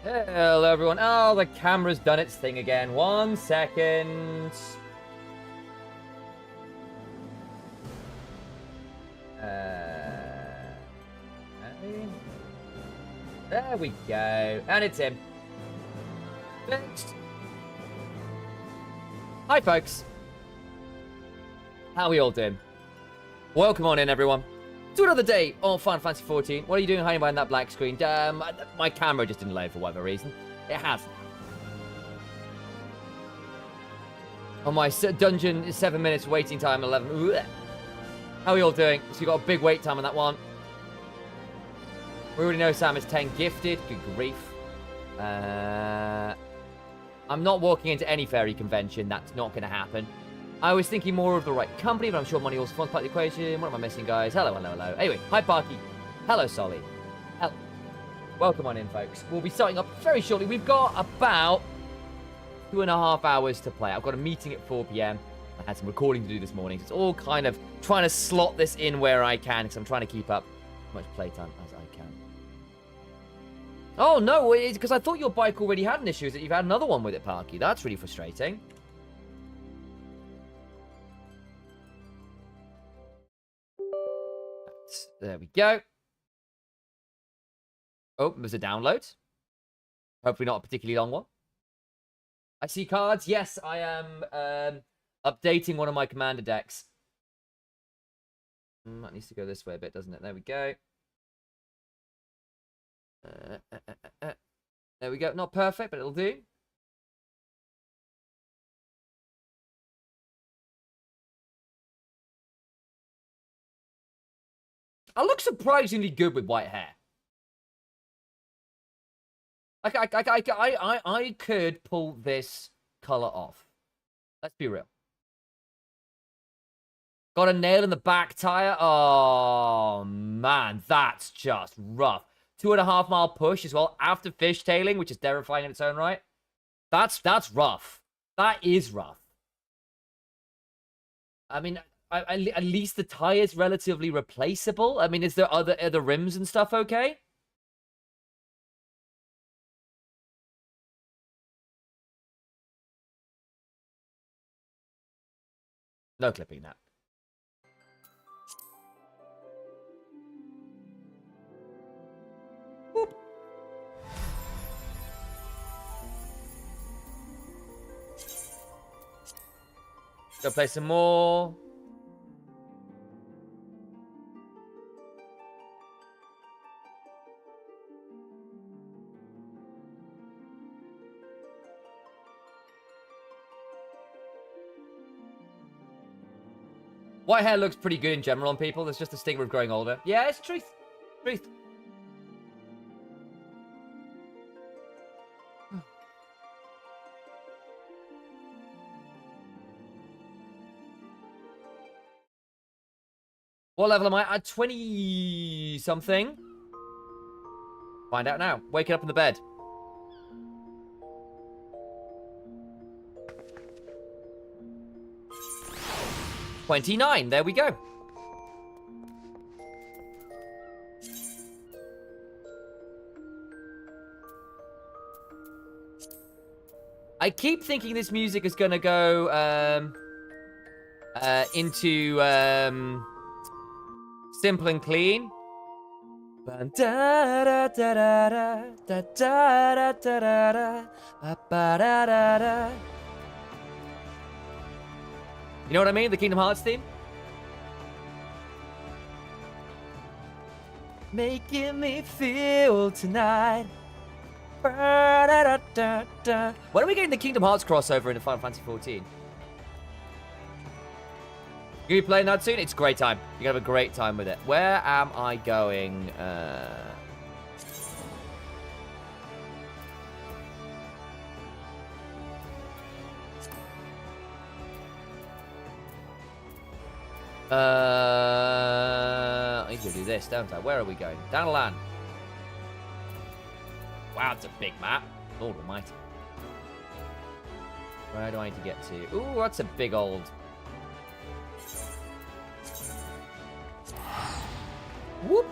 Hello, everyone. Oh, the camera's done its thing again. 1 second. Okay. There we go. And it's in. Fixed. Hi, folks. How are we all doing? Welcome on in, everyone, to another day on Final Fantasy XIV. What are you doing hiding behind that black screen? My camera just didn't load for whatever reason. It hasn't. On my dungeon is 7 minutes, waiting time 11. Blech. How are you all doing? So you got a big wait time on that one. We already know Sam is 10 gifted. Good grief. I'm not walking into any fairy convention. That's not going to happen. I was thinking more of the right company, but I'm sure money also forms part of the equation. What am I missing, guys? Hello, hello, hello. Anyway, hi, Parky. Hello, Solly. Hello. Welcome on in, folks. We'll be starting up very shortly. We've got about 2.5 hours to play. I've got a meeting at 4 p.m. I had some recording to do this morning, so it's all kind of trying to slot this in where I can, because I'm trying to keep up as much playtime as I can. Oh, no, it's because I thought your bike already had an issue. Is that you've had another one with it, Parky? That's really frustrating. There we go. Oh, there's a download. Hopefully not a particularly long one. I see cards. Yes, I am updating one of my commander decks. That needs to go this way a bit, doesn't it? There we go. There we go. Not perfect, but it'll do. I look surprisingly good with white hair. I could pull this color off. Let's be real. Got a nail in the back tire. Oh, man. That's just rough. 2.5 mile push as well after fishtailing, which is terrifying in its own right. That's rough. That is rough. I mean, at least the tire's relatively replaceable. I mean, is there other rims and stuff okay? No clipping that. Boop. Go play some more. White hair looks pretty good in general on people. There's just a stigma of growing older. Yeah, it's truth. Truth. What level am I? At 20-something. Find out now. Waking up in the bed. $29. There we go. I keep thinking this music is gonna go into simple and clean. You know what I mean? The Kingdom Hearts theme? Making me feel tonight. When are we getting the Kingdom Hearts crossover into Final Fantasy XIV? You gonna be playing that soon? It's a great time. You're gonna have a great time with it. Where am I going? I need to do this, don't I? Where are we going? Down the land. Wow, it's a big map. Lord almighty. Where do I need to get to? Ooh, that's a big old... Whoop!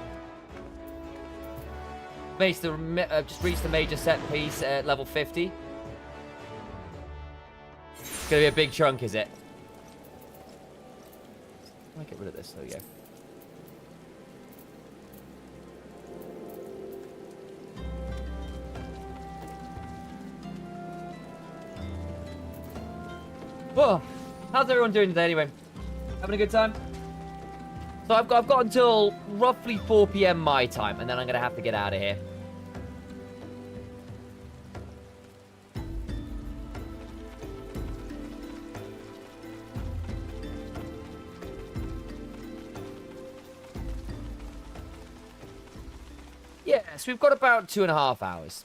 just reached the major set piece at level 50. It's gonna be a big chunk, is it? I might get rid of this. There we go. Whoa! How's everyone doing today anyway? Having a good time? So I've got until roughly 4 p.m. my time, and then I'm going to have to get out of here. Yeah, so we've got about 2.5 hours.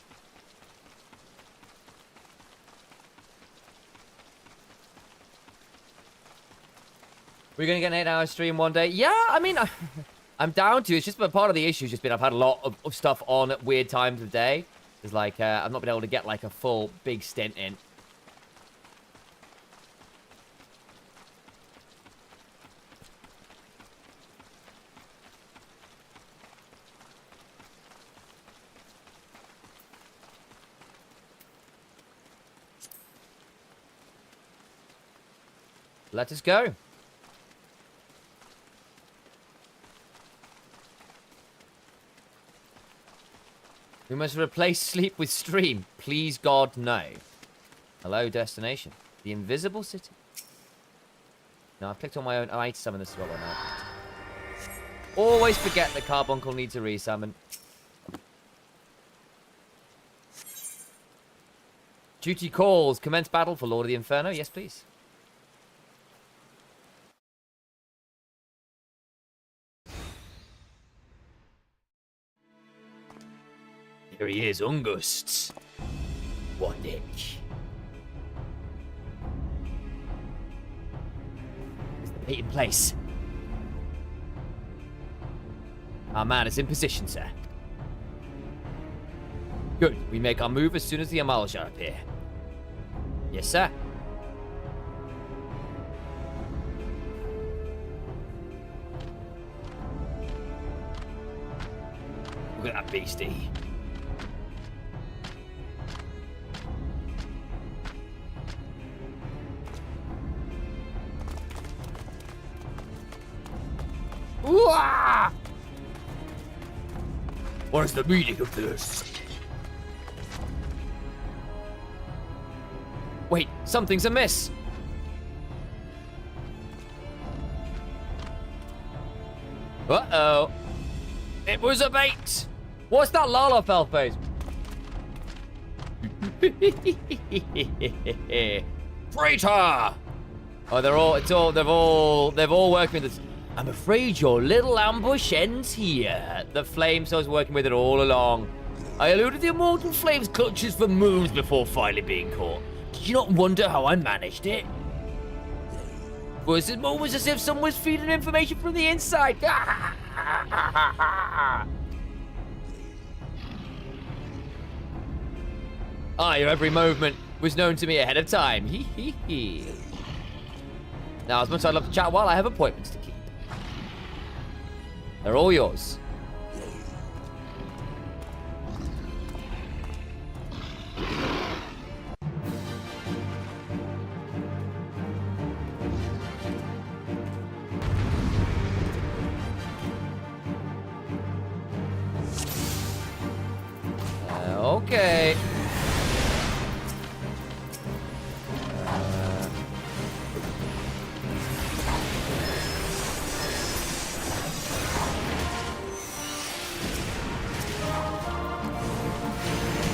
We're going to get an 8-hour stream one day? Yeah, I mean, I'm down to. It's just been part of the issue. Just been I've had a lot of stuff on at weird times of day. It's like I've not been able to get like a full big stint in. Let us go. We must replace sleep with stream. Please, God, no. Hello, destination. The invisible city. No, I've clicked on my own. Oh, I need to summon this as well right now. Always forget that Carbuncle needs a resummon. Duty calls. Commence battle for Lord of the Inferno. Yes, please. Here he is, Ungust. What dick? Is the bait in place? Our man is in position, sir. Good. We make our move as soon as the Amalja appear. Yes, sir. Look at that beastie. Ooh-ah! What is the meaning of this? Wait, something's amiss. Uh-oh. It was a bait. What's that Lalafell face? Traitor! Oh, they've all worked with this. I'm afraid your little ambush ends here. The Flames I was working with it all along. I eluded the Immortal Flame's clutches for moons before finally being caught. Did you not wonder how I managed it? For a moment was as if someone was feeding information from the inside. Your every movement was known to me ahead of time. Hee hee hee. Now, as much as I'd love to chat a while, I have appointments to keep. They're all yours. Okay.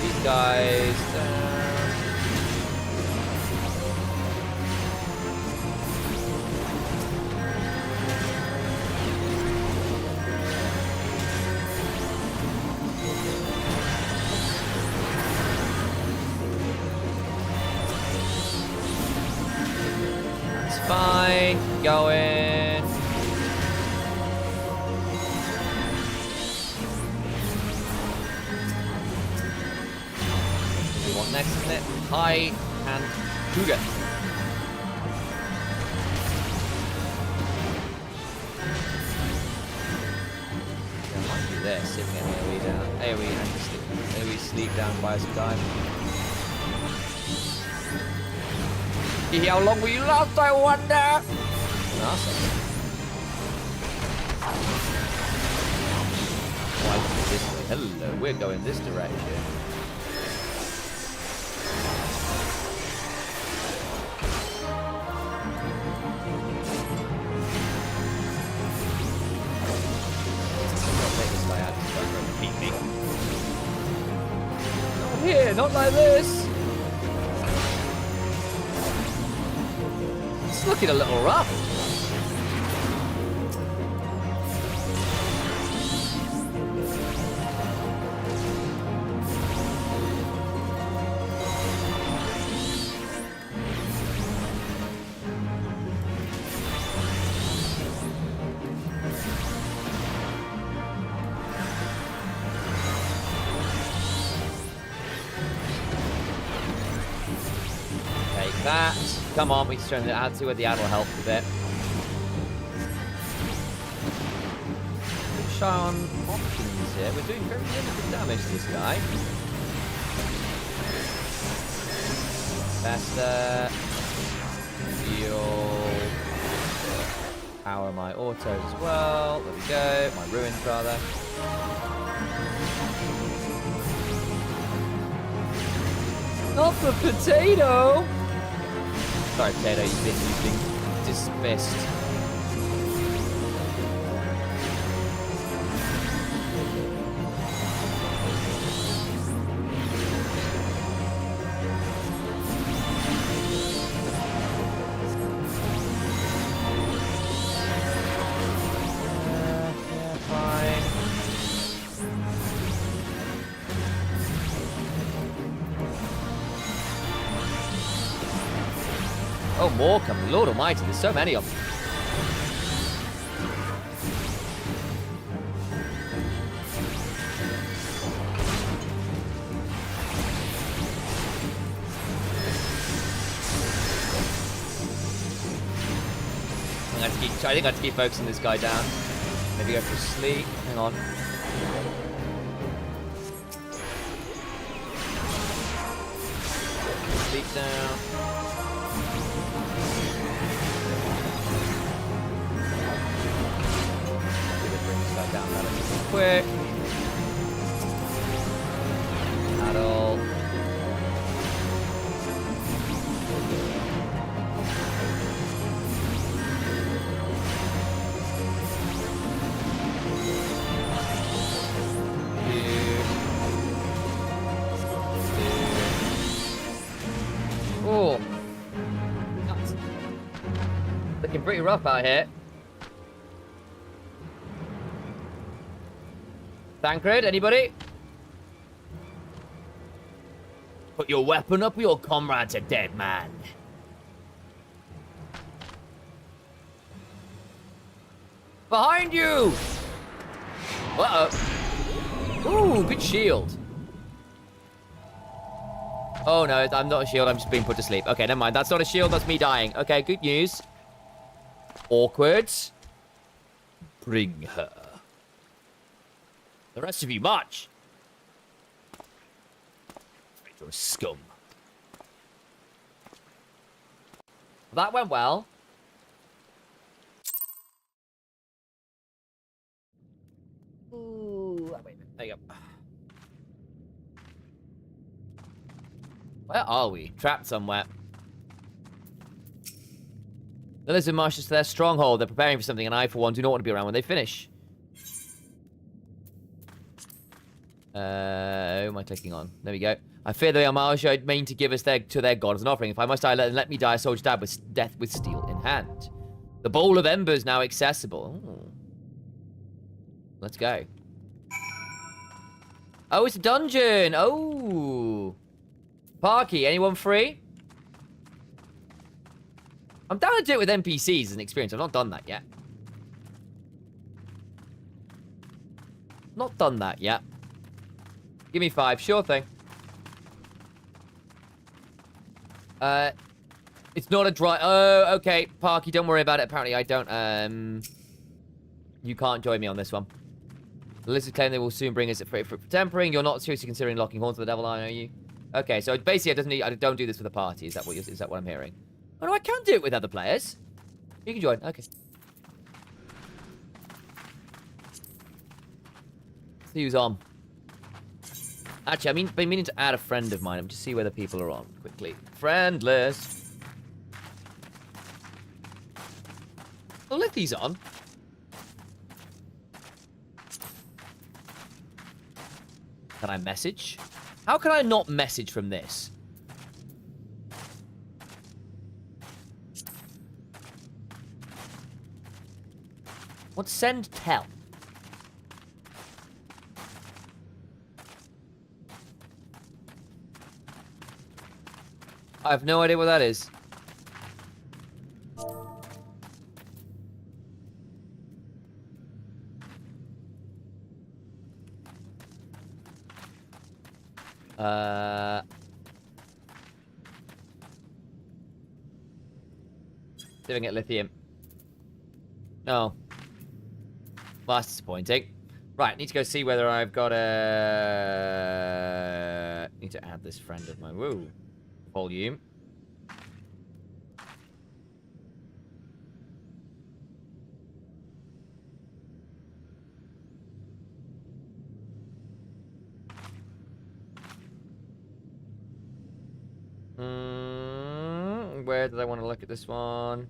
These guys. Fine, going. We want next, isn't it? High and Cougar. this. See if we can get AoE down. AoE and just AoE sleep down by some time. How long will you last, I wonder? Awesome. Why this way? Hello, we're going this direction. Not here, not like this. It's looking a little rough. That. Come on, we can add to where the ad will help a bit. Shine on options here. We're doing very limited damage to this guy. Faster. Heal. Power my autos as well. There we go. My ruins, rather. Not the potato! Sorry, Potato, you've been dismissed. Yeah, fine. Oh, more coming. Lord almighty, there's so many of them. I think I have to keep focusing this guy down. Maybe go for sleep. Hang on. Sleep down. Down relatively quick. Adult. Oh. Nuts. Looking pretty rough out here. Thancred, anybody? Put your weapon up, your comrade's a dead man. Behind you! Uh-oh. Ooh, good shield. Oh no, I'm not a shield, I'm just being put to sleep. Okay, never mind, that's not a shield, that's me dying. Okay, good news. Awkward. Bring her. The rest of you march. You're a scum. That went well. Ooh, wait a minute. There you go. Where are we? Trapped somewhere. The lizard marches to their stronghold. They're preparing for something, and I, for one, do not want to be around when they finish. Who am I clicking on? There we go. I fear they are Marshall mean to give us to their god as an offering. If I must die, let me die a soldier dad with death with steel in hand. The bowl of embers now accessible. Ooh. Let's go. Oh, it's a dungeon. Oh. Parky, anyone free? I'm down to do it with NPCs as an experience. I've not done that yet. Not done that yet. Give me 5. Sure thing. It's not a dry... Oh, okay. Parky, don't worry about it. Apparently, I don't... You can't join me on this one. The lizards claim they will soon bring us a freight for tempering. You're not seriously considering locking horns with the devil, are you? Okay, so basically, I don't do this for the party. Is that what I'm hearing? Oh no, I can do it with other players. You can join. Okay. See who's on. Actually, I've been meaning to add a friend of mine. Just see whether people are on quickly. Friend list. Well, Liffy's on. Can I message? How can I not message from this? What's send tell? I have no idea what that is. See if I can get lithium. No. Well, that's disappointing. Right, need to go see whether I've got a... Need to add this friend of mine. Woo. Volume. Where did I want to look at this one?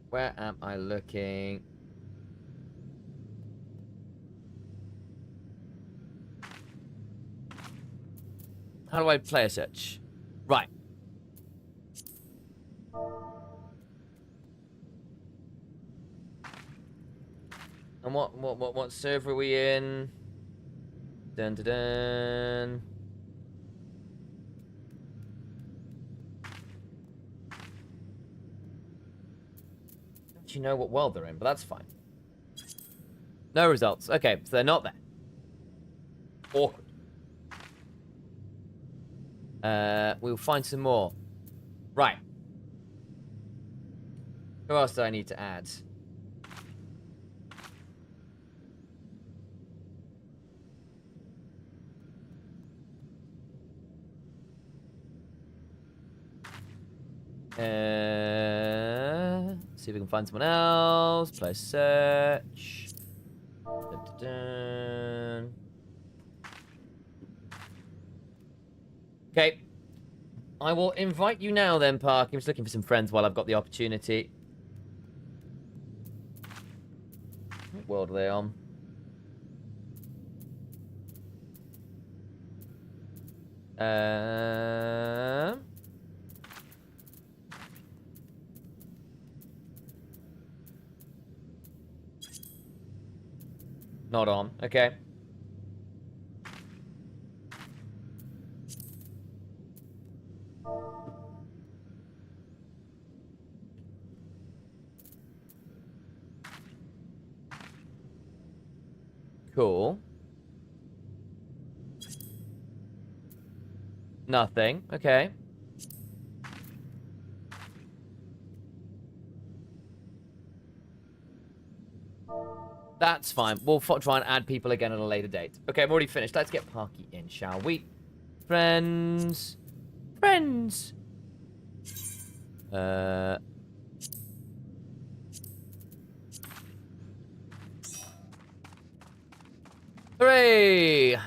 Where am I looking? How do I play a search? Right. And what server are we in? Dun dun dun. Don't you know what world they're in? But that's fine. No results. Okay, so they're not there. Awkward. We'll find some more. Right. Who else do I need to add? See if we can find someone else. Play search. Dun, dun, dun. Okay. I will invite you now then, Park. I'm just looking for some friends while I've got the opportunity. What world are they on? Not on. Okay. Cool. Nothing. Okay. That's fine. We'll try and add people again at a later date. Okay, I'm already finished. Let's get Parky in, shall we? Friends. Friends. Hooray!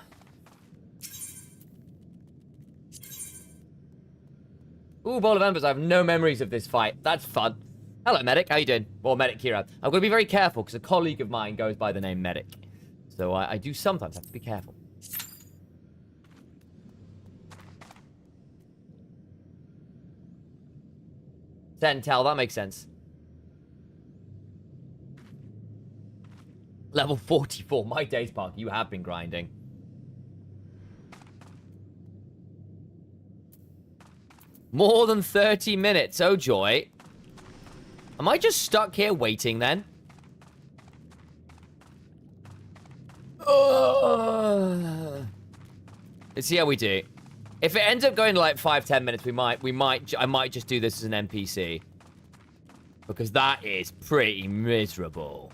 Ooh, Bowl of Embers. I have no memories of this fight. That's fun. Hello, Medic. How you doing? Or Medic Kira. I'm going to be very careful because a colleague of mine goes by the name Medic. So I do sometimes have to be careful. Tell, that makes sense. Level 44. My days, Park. You have been grinding. More than 30 minutes. Oh, joy. Am I just stuck here waiting, then? Let's see how we do. If it ends up going to like 5-10 minutes, I might just do this as an NPC. Because that is pretty miserable.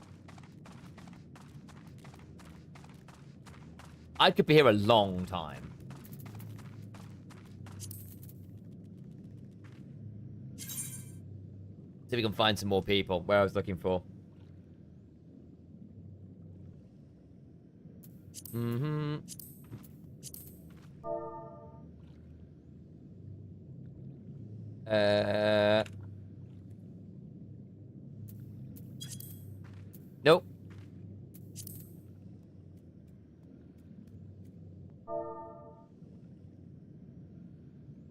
I could be here a long time. See if we can find some more people where I was looking for. Mm-hmm. Nope.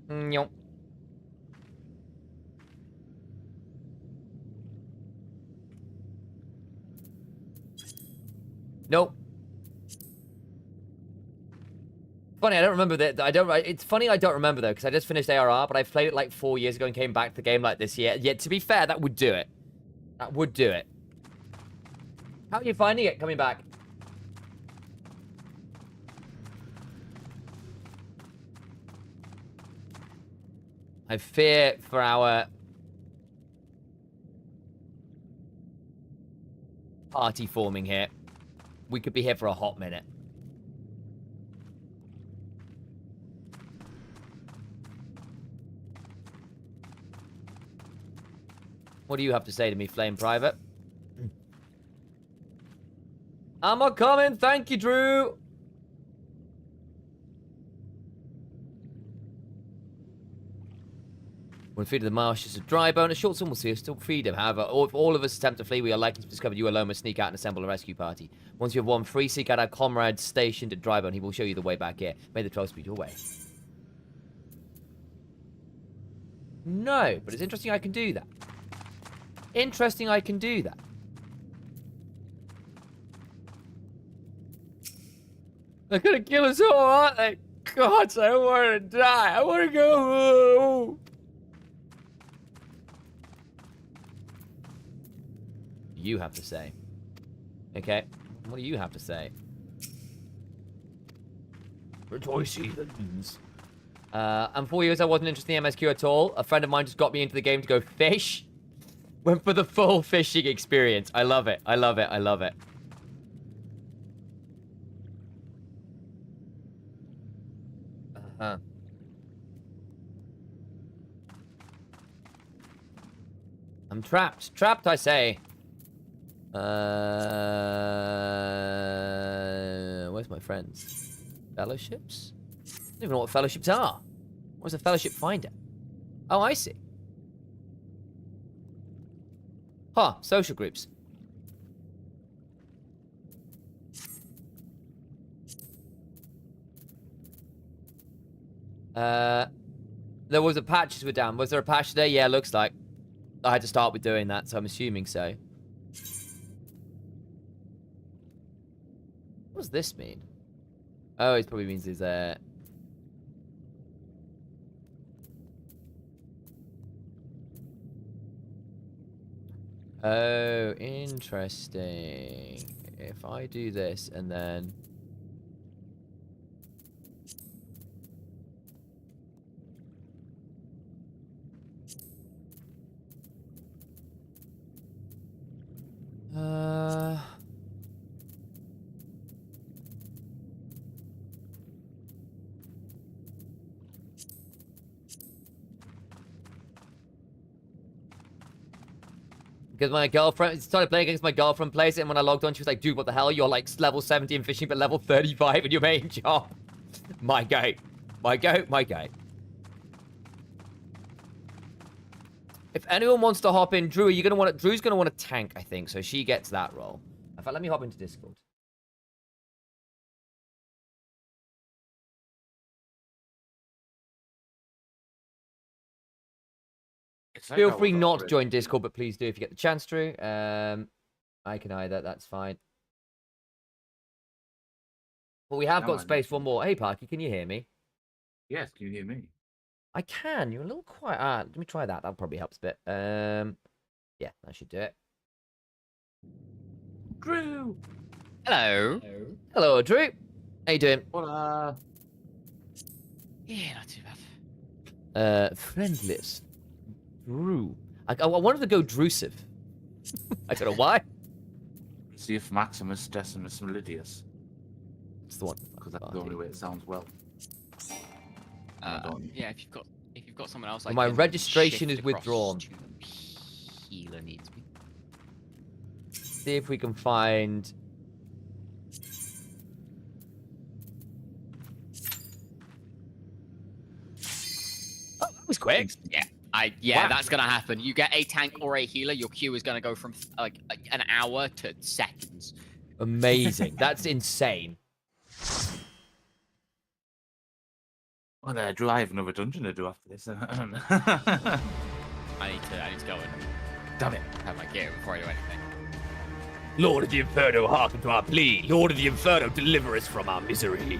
Nope. Nope. Funny, I don't remember that. It's funny I don't remember though, because I just finished ARR, but I played it like 4 years ago and came back to the game like this year. Yet to be fair, that would do it. That would do it. How are you finding it coming back? I fear for our party forming here. We could be here for a hot minute. What do you have to say to me, Flame Private? I'm a coming. Thank you, Drew. When feeding the marshes of dry bone, a short sun will see us still freedom. However, if all of us attempt to flee, we are likely to discover you alone must sneak out and assemble a rescue party. Once you have won free, seek out our comrade stationed at Drybone. He will show you the way back here. May the 12 speed your way. No, but it's interesting I can do that. Interesting I can do that. They're gonna kill us all, aren't they? God, I don't want to die. I want to go home. You have to say. Okay, what do you have to say? Rejoice, heathens. And 4 years I wasn't interested in the MSQ at all. A friend of mine just got me into the game to go fish. Went for the full fishing experience. I love it. I love it. I love it. Uh-huh. I'm trapped. Trapped, I say. Where's my friends? Fellowships? I don't even know what fellowships are. What's a fellowship finder? Oh, I see. Huh, social groups. There was a patches were down. Was there a patch today? Yeah, looks like. I had to start with doing that, so I'm assuming so. What does this mean? Oh, it probably means there's a... Oh, interesting. If I do this and then... Because my girlfriend started playing against my girlfriend plays it, and when I logged on, she was like, dude, what the hell? You're like level 70 in fishing, but level 35 in your main job. My goat. My goat, my goat. If anyone wants to hop in, Drew, Drew's gonna want to tank, I think, so she gets that role. In fact, let me hop into Discord. Feel free not to join Discord, but please do if you get the chance, Drew. I can either, that's fine. But we have got space for more. Hey, Parky, can you hear me? Yes, can you hear me? I can. You're a little quiet. Let me try that. That probably helps a bit. Yeah, that should do it. Drew! Hello. Hello, Drew. How you doing? Hola. Yeah, not too bad. Friendless. Drew. I wanted to go Drusive. I don't know why. See if Maximus Decimus Melidius. It's the one. Because that's the only way it sounds well. Yeah, if you've got someone else, Well, my registration is withdrawn. Healer needs me. See if we can find. Oh, that was quick. Yeah, Wow. that's gonna happen. You get a tank or a healer, your queue is gonna go from like an hour to seconds. Amazing. That's insane. Well, Drew, I have another dungeon to do after this. I need to go and Damn it. have my gear before I do anything. Lord of the Inferno, hearken to our plea. Lord of the Inferno, deliver us from our misery.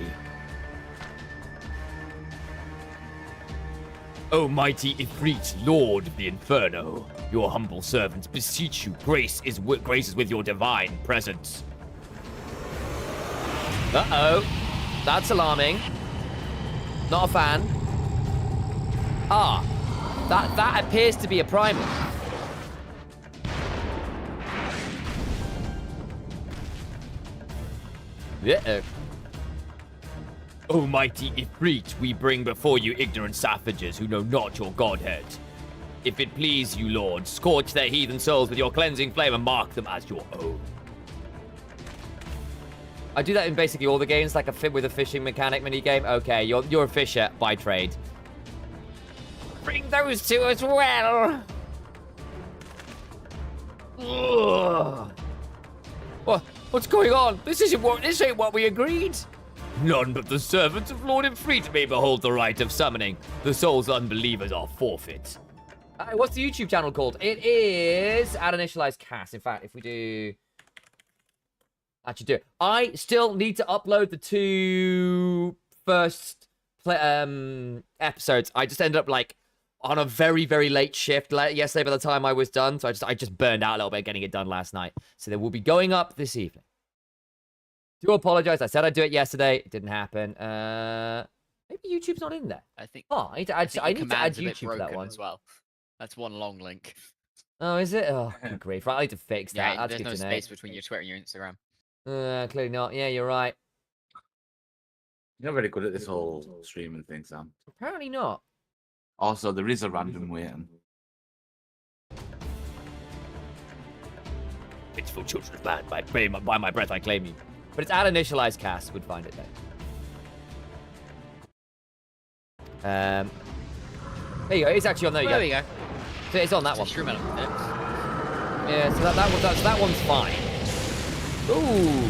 O mighty Ifrit, Lord of the Inferno, your humble servants beseech you, grace is with your divine presence. Uh-oh. That's alarming. Not a fan. Ah. That appears to be a primal. Uh-oh. O mighty Ifrit, we bring before you ignorant savages who know not your godhead. If it please you, Lord, scorch their heathen souls with your cleansing flame and mark them as your own. I do that in basically all the games, like with a fishing mechanic minigame. Okay, you're a fisher by trade. Bring those two as well. Ugh. What's going on? This ain't what we agreed. None but the servants of Lord Ifrit may behold the rite of summoning. The souls of unbelievers are forfeit. What's the YouTube channel called? It is Add Initialized Cast. In fact, if we do... Actually do it. I still need to upload the 2 first episodes. I just ended up like on a very, very late shift yesterday by the time I was done. So I just burned out a little bit getting it done last night. So they will be going up this evening. Do apologize. I said I'd do it yesterday. It didn't happen. Maybe YouTube's not in there. I think. Oh, I need to add YouTube for that one as well. That's one long link. Oh, is it? Oh, good grief. Right, I need to fix that. Yeah, That's there's good no to know. space between your Twitter and your Instagram. Clearly not. Yeah, you're right. You're not very good at this whole streaming thing, Sam. Apparently not. Also, there is a random waiting. Pitiful children of man, by my breath I claim you. But it's at Initialized Cast. Would find it there. There you go. It's actually on there. There we go. So it's on that one. Stream element, isn't it? Yeah, so that one's fine. Ooh.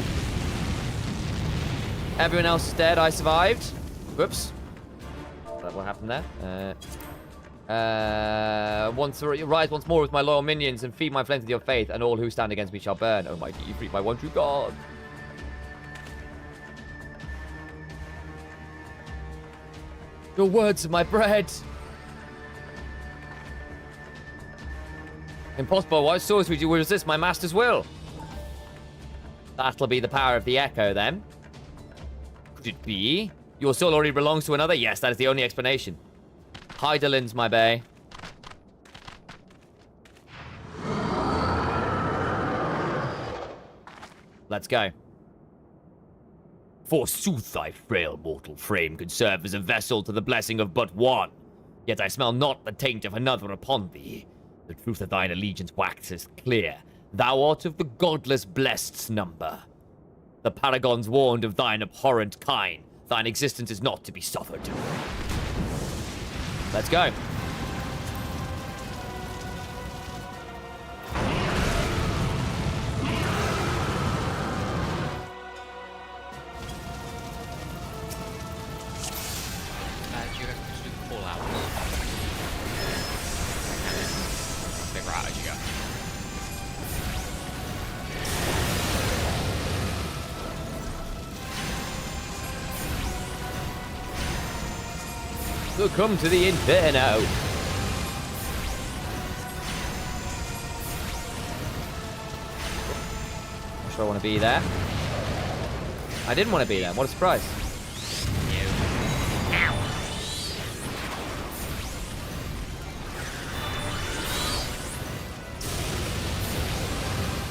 Everyone else is dead. I survived. Whoops. What happened there? Rise once more with my loyal minions and feed my flames with your faith, and all who stand against me shall burn. Oh mighty Ifrit, my one true God. Your words are my bread. Impossible. What source would you resist my master's will? That'll be the power of the echo, then. Could it be? Your soul already belongs to another? Yes, that is the only explanation. Hydalin's my bay. Let's go. Forsooth, thy frail mortal frame could serve as a vessel to the blessing of but one. Yet I smell not the taint of another upon thee. The truth of thine allegiance waxes clear. Thou art of the godless blessed's number. The paragons warned of thine abhorrent kind. Thine existence is not to be suffered. Let's go. Do you reckon we should do the call out? Figure out as you go. Welcome to the Inferno. Not sure I want to be there. I didn't want to be there. What a surprise.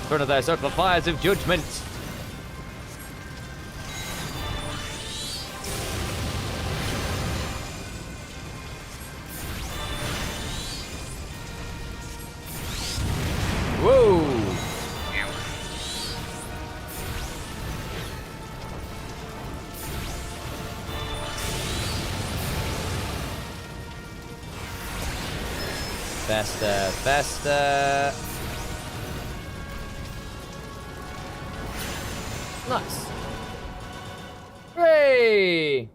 front of their circle of fires of judgment. Whoa! Faster, faster. Nice. Hooray!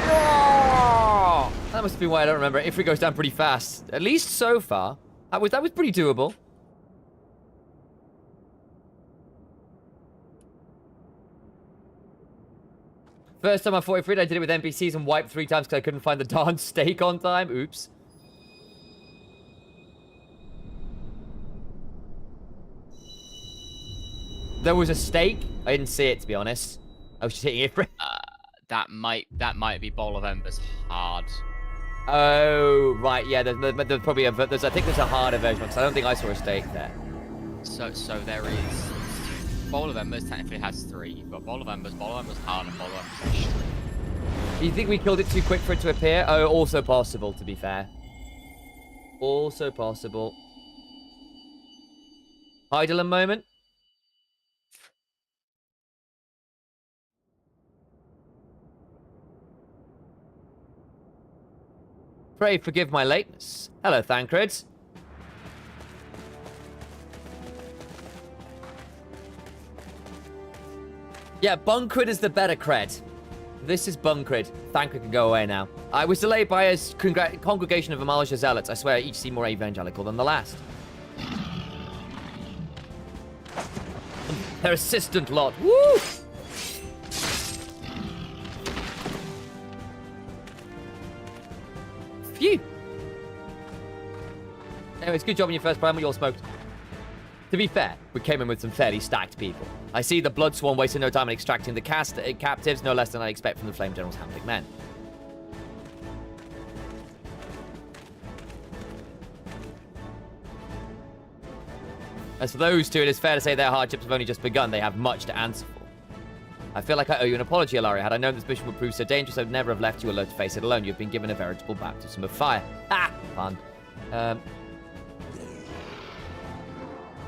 Oh! That must have been why I don't remember. Ifrit goes down pretty fast. At least so far. That was pretty doable. First time I fought Ifrit, I did it with NPCs and wiped 3 times because I couldn't find the darn stake on time. Oops. There was a stake. I didn't see it, to be honest. I was just hitting Ifrit. That might be Bowl of Embers hard. Oh, right, yeah. There's probably a. I think there's a harder version because I don't think I saw a stake there. So there is Bowl of Embers technically has 3. You've got Bowl of Embers hard, and Bowl of Embers extreme. You think we killed it too quick for it to appear? Oh, also possible, to be fair. Also possible. Heidelin moment. Pray forgive my lateness. Hello, Thancred. Yeah, Buncred is the better cred. This is Buncred. Thancred can go away now. I was delayed by a congregation of Amalisha zealots. I swear, each seem more evangelical than the last. Their assistant lot. Woo! Phew. Anyways, good job on your first primal. You all smoked. To be fair, we came in with some fairly stacked people. I see the Blood Swan wasted no time in extracting the captives, no less than I expect from the Flame General's handpicked men. As for those two, it is fair to say their hardships have only just begun. They have much to answer for. I feel like I owe you an apology, Ilaria. Had I known this mission would prove so dangerous, I would never have left you alone to face it alone. You've been given a veritable baptism of fire. Ha! Fun.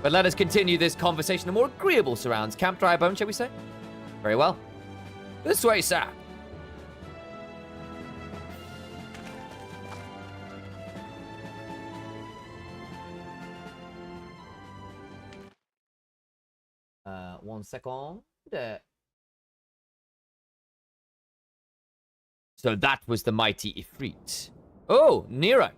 But let us continue this conversation in more agreeable surrounds. Camp Dry Bone, shall we say? Very well. This way, sir. One second. So that was the mighty Ifrit. Oh, Nero.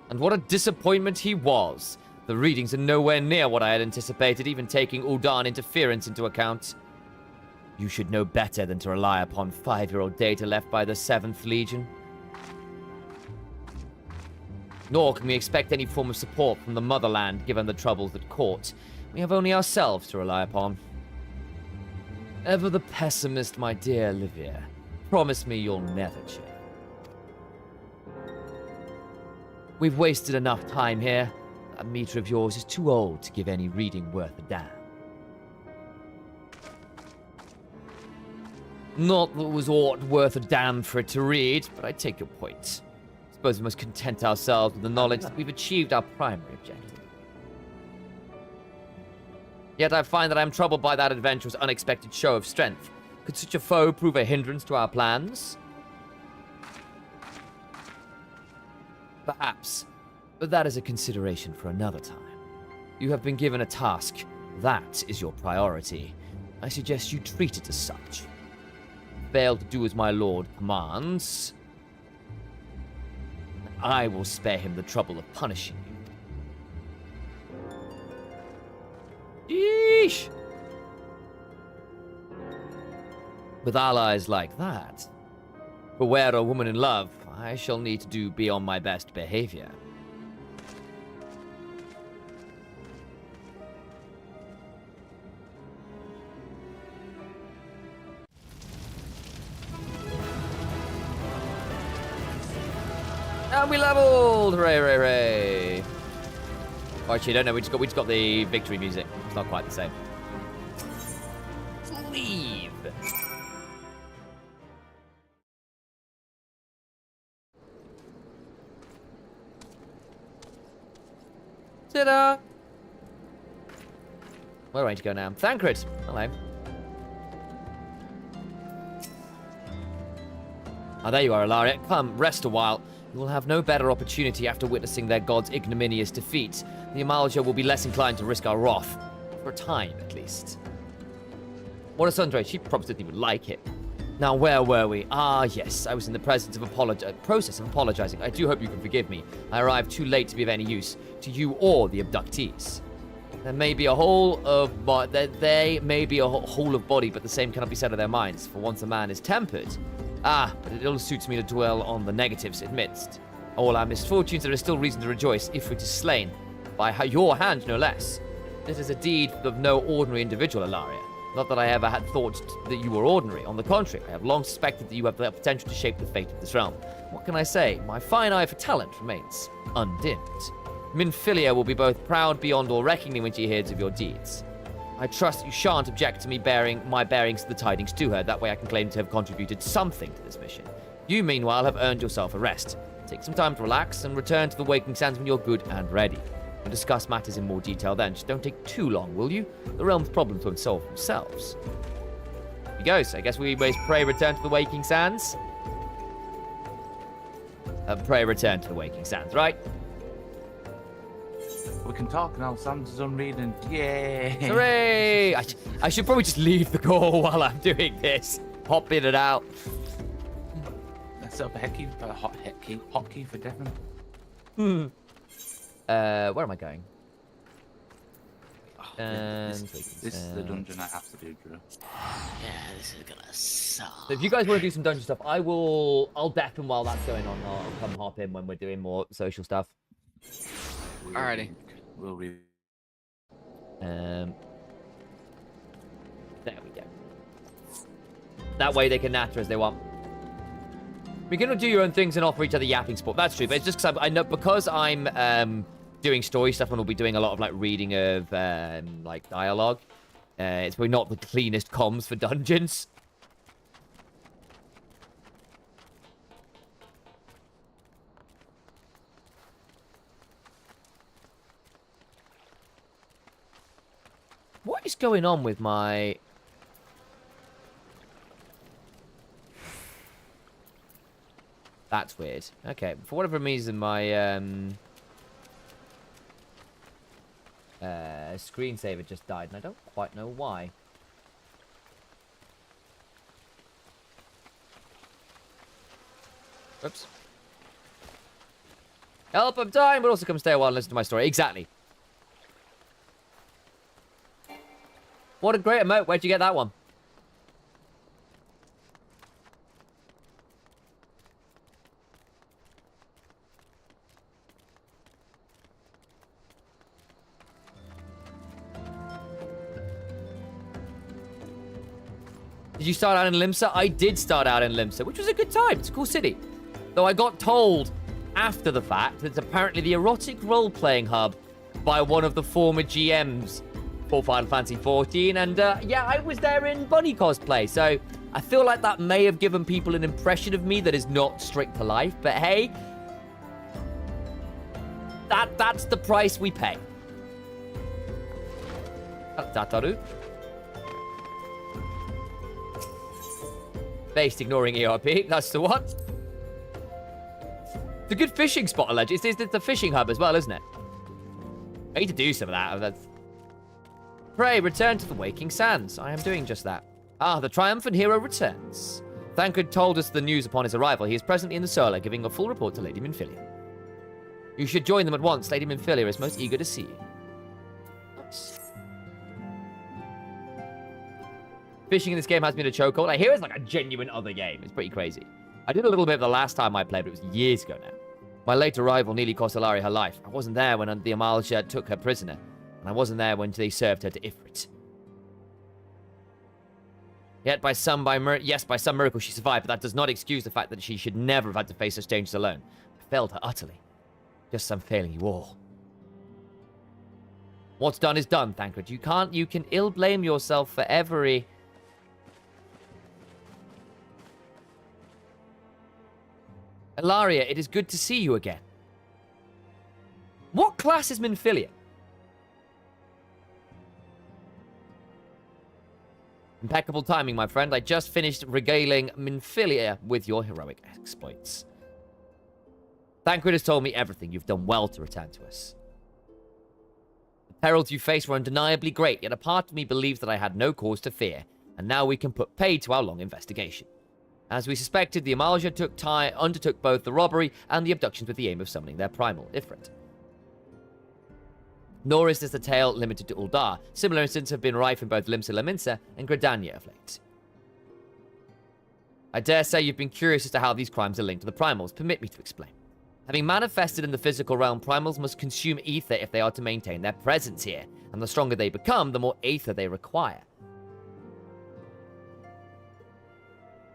And what a disappointment he was. The readings are nowhere near what I had anticipated, even taking Ul'dan interference into account. You should know better than to rely upon 5-year-old data left by the 7th Legion. Nor can we expect any form of support from the motherland, given the troubles at court. We have only ourselves to rely upon. Ever the pessimist, my dear Livia. Promise me you'll never change. We've wasted enough time here. That meter of yours is too old to give any reading worth a damn. Not that it was aught worth a damn for it to read, but I take your point. Suppose we must content ourselves with the knowledge that we've achieved our primary objective. Yet I find that I am troubled by that adventurer's unexpected show of strength. Could such a foe prove a hindrance to our plans? Perhaps, but that is a consideration for another time. You have been given a task. That is your priority. I suggest you treat it as such. Fail to do as my lord commands, I will spare him the trouble of punishing you. Yeesh! With allies like that, beware a woman in love, I shall need to be on my best behavior. And we leveled! Hooray, hooray, hooray. Oh, actually, I don't know. We just got the victory music. It's not quite the same. Let's leave. Ta-da! Where are we to go now? Thancred. Hello. Ah, there you are, Ilaria. Come, rest a while. You will have no better opportunity after witnessing their god's ignominious defeat. The Amalja will be less inclined to risk our wrath. For a time, at least. What a Sundray. She probably didn't even like it. Now, where were we? Ah, yes. I was in the process of apologizing. I do hope you can forgive me. I arrived too late to be of any use to you or the abductees. There may be a whole of body, but the same cannot be said of their minds. For once a man is tempered. Ah, but it ill suits me to dwell on the negatives amidst all our misfortunes. There is still reason to rejoice if it is slain by your hand, no less. This is a deed of no ordinary individual, Ilaria. Not that I ever had thought that you were ordinary. On the contrary, I have long suspected that you have the potential to shape the fate of this realm. What can I say? My fine eye for talent remains undimmed. Minfilia will be both proud beyond all reckoning when she hears of your deeds. I trust you shan't object to me bearing my bearings of the tidings to her. That way I can claim to have contributed something to this mission. You, meanwhile, have earned yourself a rest. Take some time to relax and return to the Waking Sands when you're good and ready. We'll discuss matters in more detail then. Just don't take too long, will you? The realm's problems won't solve themselves. Here he goes. I guess we may pray return to the Waking Sands. Pray return to the Waking Sands, right? We can talk now. Sam's done reading. Yay! Hooray! I should probably just leave the call while I'm doing this. Hop in and out. That's a hotkey for Devon. Where am I going? This is the dungeon I have to do, Drew. Yeah, this is gonna suck. So if you guys want to do some dungeon stuff, I'll deafen while that's going on. I'll come hop in when we're doing more social stuff. Alrighty. We'll read. There we go. That way they can natter as they want. We can do your own things and offer each other yapping support. That's true, but it's just because I know because I'm doing story stuff and we'll be doing a lot of like reading of like dialogue. It's probably not the cleanest comms for dungeons. What is going on with my... That's weird. Okay, for whatever reason, my screensaver just died, and I don't quite know why. Oops. Help, I'm dying, but also come stay a while and listen to my story. Exactly. What a great emote. Where'd you get that one? Did you start out in Limsa? I did start out in Limsa, which was a good time. It's a cool city. Though I got told after the fact that it's apparently the erotic role-playing hub by one of the former GMs for Final Fantasy XIV. And yeah, I was there in bunny cosplay. So I feel like that may have given people an impression of me that is not strict to life. But hey, that's the price we pay. Tataru. Based ignoring ERP, that's the one. It's a good fishing spot, allegedly. It's the fishing hub as well, isn't it? I need to do some of that. Pray, return to the Waking Sands. I am doing just that. Ah, the triumphant hero returns. Thancred told us the news upon his arrival. He is presently in the Solar, giving a full report to Lady Minfilia. You should join them at once. Lady Minfilia is most eager to see you. Nice. Fishing in this game has been a chokehold. I hear it's like a genuine other game. It's pretty crazy. I did a little bit of the last time I played, but it was years ago now. My late arrival nearly cost Ilaria her life. I wasn't there when the Amalja took her prisoner, and I wasn't there when they served her to Ifrit. Yet by some miracle she survived, but that does not excuse the fact that she should never have had to face such dangers alone. I failed her utterly. Just as I'm failing you all. What's done is done, Thancred. You can ill blame yourself for every... Ilaria, it is good to see you again. What class is Minfilia? Impeccable timing, my friend. I just finished regaling Minfilia with your heroic exploits. Thancred has told me everything. You've done well to return to us. The perils you faced were undeniably great, yet a part of me believes that I had no cause to fear, and now we can put paid to our long investigation. As we suspected, the Amalja undertook both the robbery and the abductions with the aim of summoning their primal Ifrit. Nor is this the tale limited to Uldar. Similar incidents have been rife in both Limsa Laminsa and Gridania of late. I dare say you've been curious as to how these crimes are linked to the primals. Permit me to explain. Having manifested in the physical realm, primals must consume ether if they are to maintain their presence here, and the stronger they become, the more ether they require.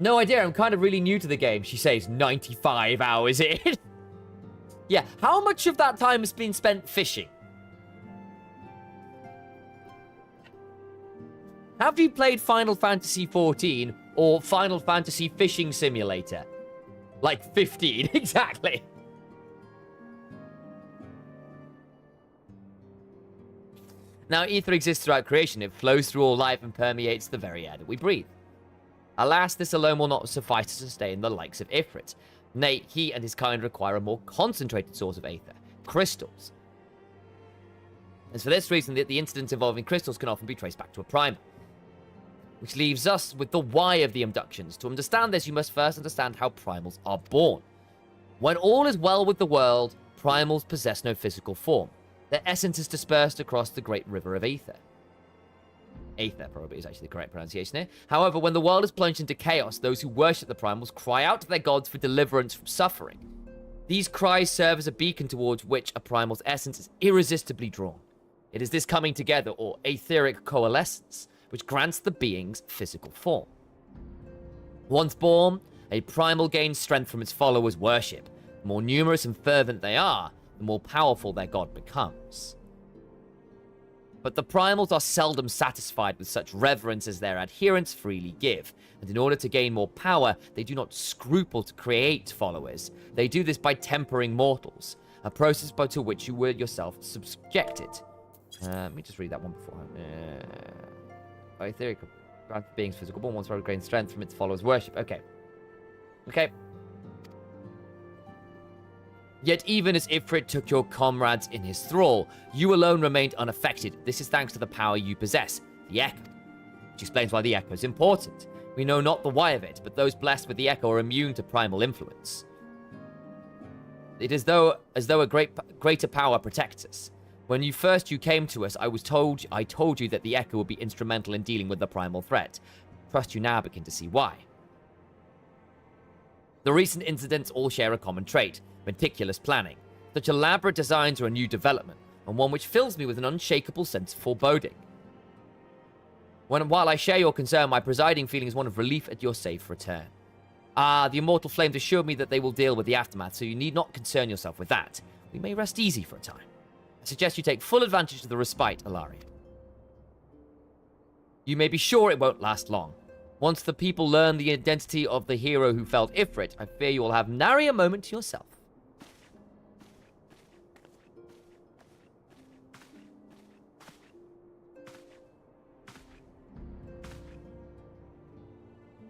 No idea, I'm kind of really new to the game. She says 95 hours in. Yeah, how much of that time has been spent fishing? Have you played Final Fantasy XIV or Final Fantasy Fishing Simulator? Like 15, exactly. Now, ether exists throughout creation. It flows through all life and permeates the very air that we breathe. Alas, this alone will not suffice to sustain the likes of Ifrit. Nay, he and his kind require a more concentrated source of ether, crystals. It's for this reason that the incidents involving crystals can often be traced back to a primal. Which leaves us with the why of the abductions. To understand this, you must first understand how primals are born. When all is well with the world, primals possess no physical form. Their essence is dispersed across the great river of ether. Aether, probably, is actually the correct pronunciation here. However, when the world is plunged into chaos, those who worship the primals cry out to their gods for deliverance from suffering. These cries serve as a beacon towards which a primal's essence is irresistibly drawn. It is this coming together, or etheric coalescence, which grants the beings physical form. Once born, a primal gains strength from its followers' worship. The more numerous and fervent they are, the more powerful their god becomes. But the primals are seldom satisfied with such reverence as their adherents freely give, and in order to gain more power, they do not scruple to create followers. They do this by tempering mortals, a process to which you were yourself subjected. Let me just read that one before. Etheric grant beings physical born once gain strength from its followers' worship. Okay. Okay. Yet even as Ifrit took your comrades in his thrall, you alone remained unaffected. This is thanks to the power you possess, the Echo. Which explains why the Echo is important. We know not the why of it, but those blessed with the Echo are immune to primal influence. It is as though a greater power protects us. When you came to us, I told you that the Echo would be instrumental in dealing with the primal threat. Trust you now begin to see why. The recent incidents all share a common trait. Meticulous planning. Such elaborate designs are a new development, and one which fills me with an unshakable sense of foreboding. While I share your concern, my presiding feeling is one of relief at your safe return. The immortal flames assured me that they will deal with the aftermath, so you need not concern yourself with that. We may rest easy for a time. I suggest you take full advantage of the respite, Ilaria. You may be sure it won't last long. Once the people learn the identity of the hero who felled Ifrit, I fear you will have nary a moment to yourself.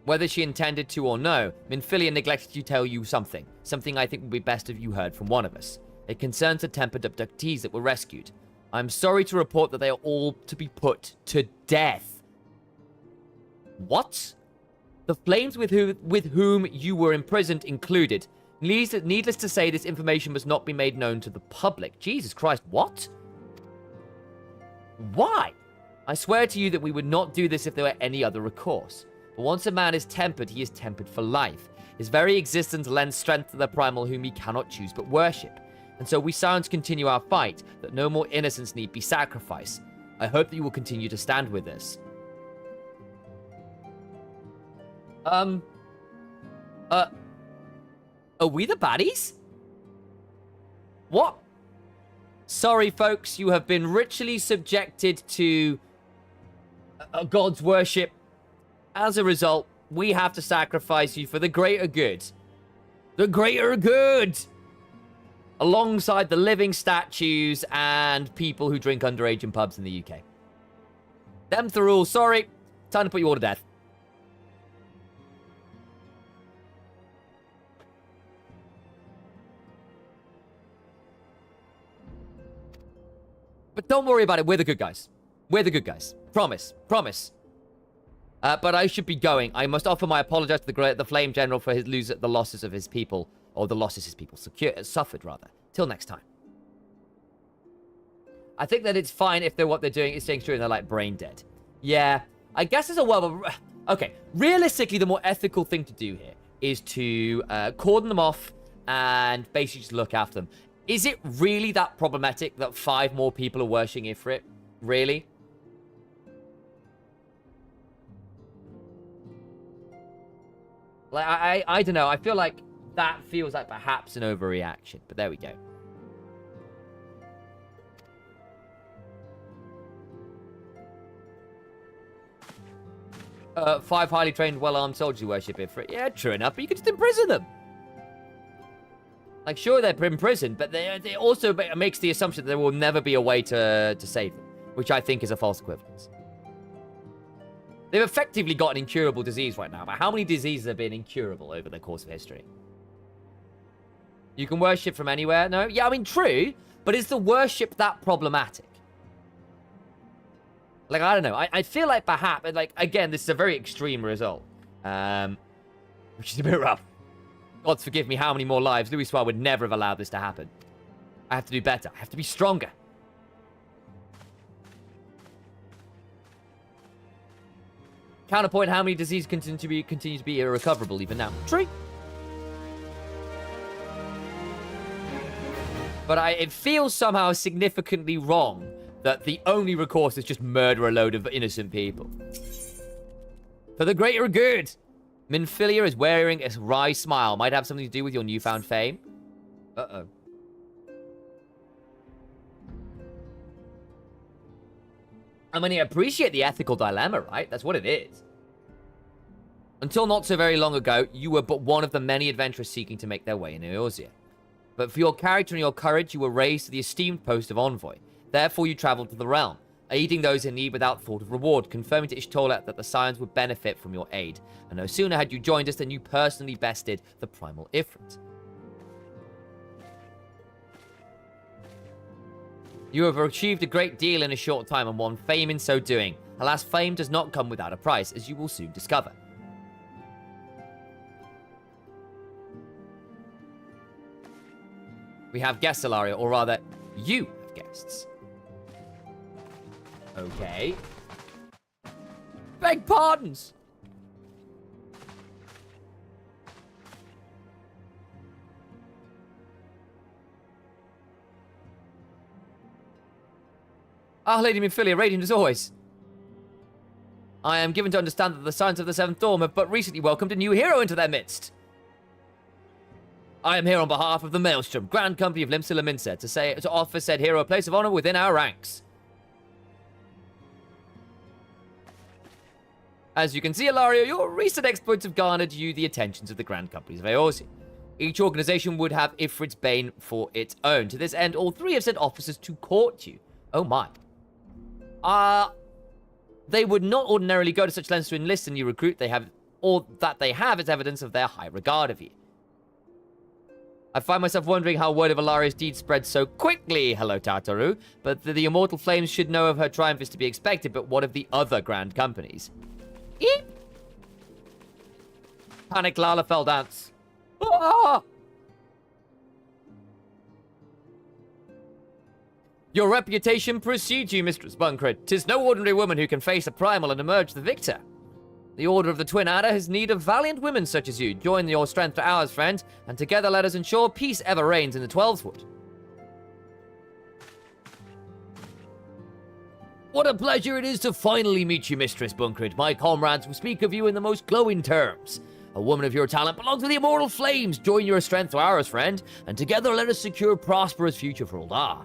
Whether she intended to or no, Minfilia neglected to tell you something. Something I think would be best if you heard from one of us. It concerns the tempered abductees that were rescued. I'm sorry to report that they are all to be put to death. What? The flames with whom you were imprisoned included. Needless to say, this information must not be made known to the public. Jesus Christ, what? Why? I swear to you that we would not do this if there were any other recourse. But once a man is tempered, he is tempered for life. His very existence lends strength to the primal whom he cannot choose but worship. And so we silence continue our fight, that no more innocents need be sacrificed. I hope that you will continue to stand with us. Are we the baddies? What? Sorry, folks, you have been ritually subjected to a god's worship. As a result, we have to sacrifice you for the greater good. The greater good! Alongside the living statues and people who drink underage in pubs in the UK. Them's the rules. Sorry. Time to put you all to death. But don't worry about it. We're the good guys. We're the good guys. Promise. Promise. But I should be going. I must offer my apologies to the Flame General for the losses of his people. Or the losses his people suffered, rather. Till next time. I think that it's fine if what they're doing is staying true and they're, like, brain dead. Yeah. I guess it's a well... Okay. Realistically, the more ethical thing to do here is to cordon them off and basically just look after them. Is it really that problematic that 5 more people are worshipping Ifrit? Really? Like, I don't know. I feel like that feels like perhaps an overreaction. But there we go. Five highly trained, well-armed soldiers who worship Ifrit. Yeah, true enough. But you could just imprison them. Like, sure, they're in prison, but they also makes the assumption that there will never be a way to save them, which I think is a false equivalence. They've effectively got an incurable disease right now, but how many diseases have been incurable over the course of history? You can worship from anywhere? No? Yeah, I mean, true, but is the worship that problematic? Like, I don't know. I feel like perhaps, like, again, this is a very extreme result, which is a bit rough. Gods forgive me, how many more lives? Louis Suarez would never have allowed this to happen. I have to do better. I have to be stronger. Counterpoint, how many diseases continue to be irrecoverable even now? True. But it feels somehow significantly wrong that the only recourse is just murder a load of innocent people. For the greater good. Minfilia is wearing a wry smile. Might have something to do with your newfound fame. Uh-oh. I mean, I appreciate the ethical dilemma, right? That's what it is. Until not so very long ago, you were but one of the many adventurers seeking to make their way in Eorzea. But for your character and your courage, you were raised to the esteemed post of envoy. Therefore, you traveled to the realm, aiding those in need without thought of reward, confirming to Ishtola that the Scions would benefit from your aid. And no sooner had you joined us than you personally bested the Primal Ifrit. You have achieved a great deal in a short time and won fame in so doing. Alas, fame does not come without a price, as you will soon discover. We have guests, Ilaria, or rather, you have guests. Okay. Beg pardons! Ah, Lady Minfilia, radiant as always. I am given to understand that the Scions of the Seventh Dawn have but recently welcomed a new hero into their midst. I am here on behalf of the Maelstrom, Grand Company of Limsa Laminsa, to offer said hero a place of honor within our ranks. As you can see, Ilario, your recent exploits have garnered you the attentions of the Grand Companies of Eorzea. Each organization would have Ifrit's Bane for its own. To this end, all 3 have sent officers to court you. Oh my. They would not ordinarily go to such lengths to enlist a new recruit. All that they have is evidence of their high regard of you. I find myself wondering how word of Ilaria's deed spread so quickly. Hello, Tartaru. But the immortal flames should know of her triumph is to be expected, but what of the other Grand Companies? Eep. Panic Lalafell dance. Ah! Your reputation precedes you, Mistress Bunkred. 'Tis no ordinary woman who can face a primal and emerge the victor. The Order of the Twin Adder has need of valiant women such as you. Join your strength to ours, friend, and together let us ensure peace ever reigns in the 12th Wood. What a pleasure it is to finally meet you, Mistress Bunkred. My comrades will speak of you in the most glowing terms. A woman of your talent belongs to the immortal flames. Join your strength to ours, friend, and together let us secure a prosperous future for Uldar.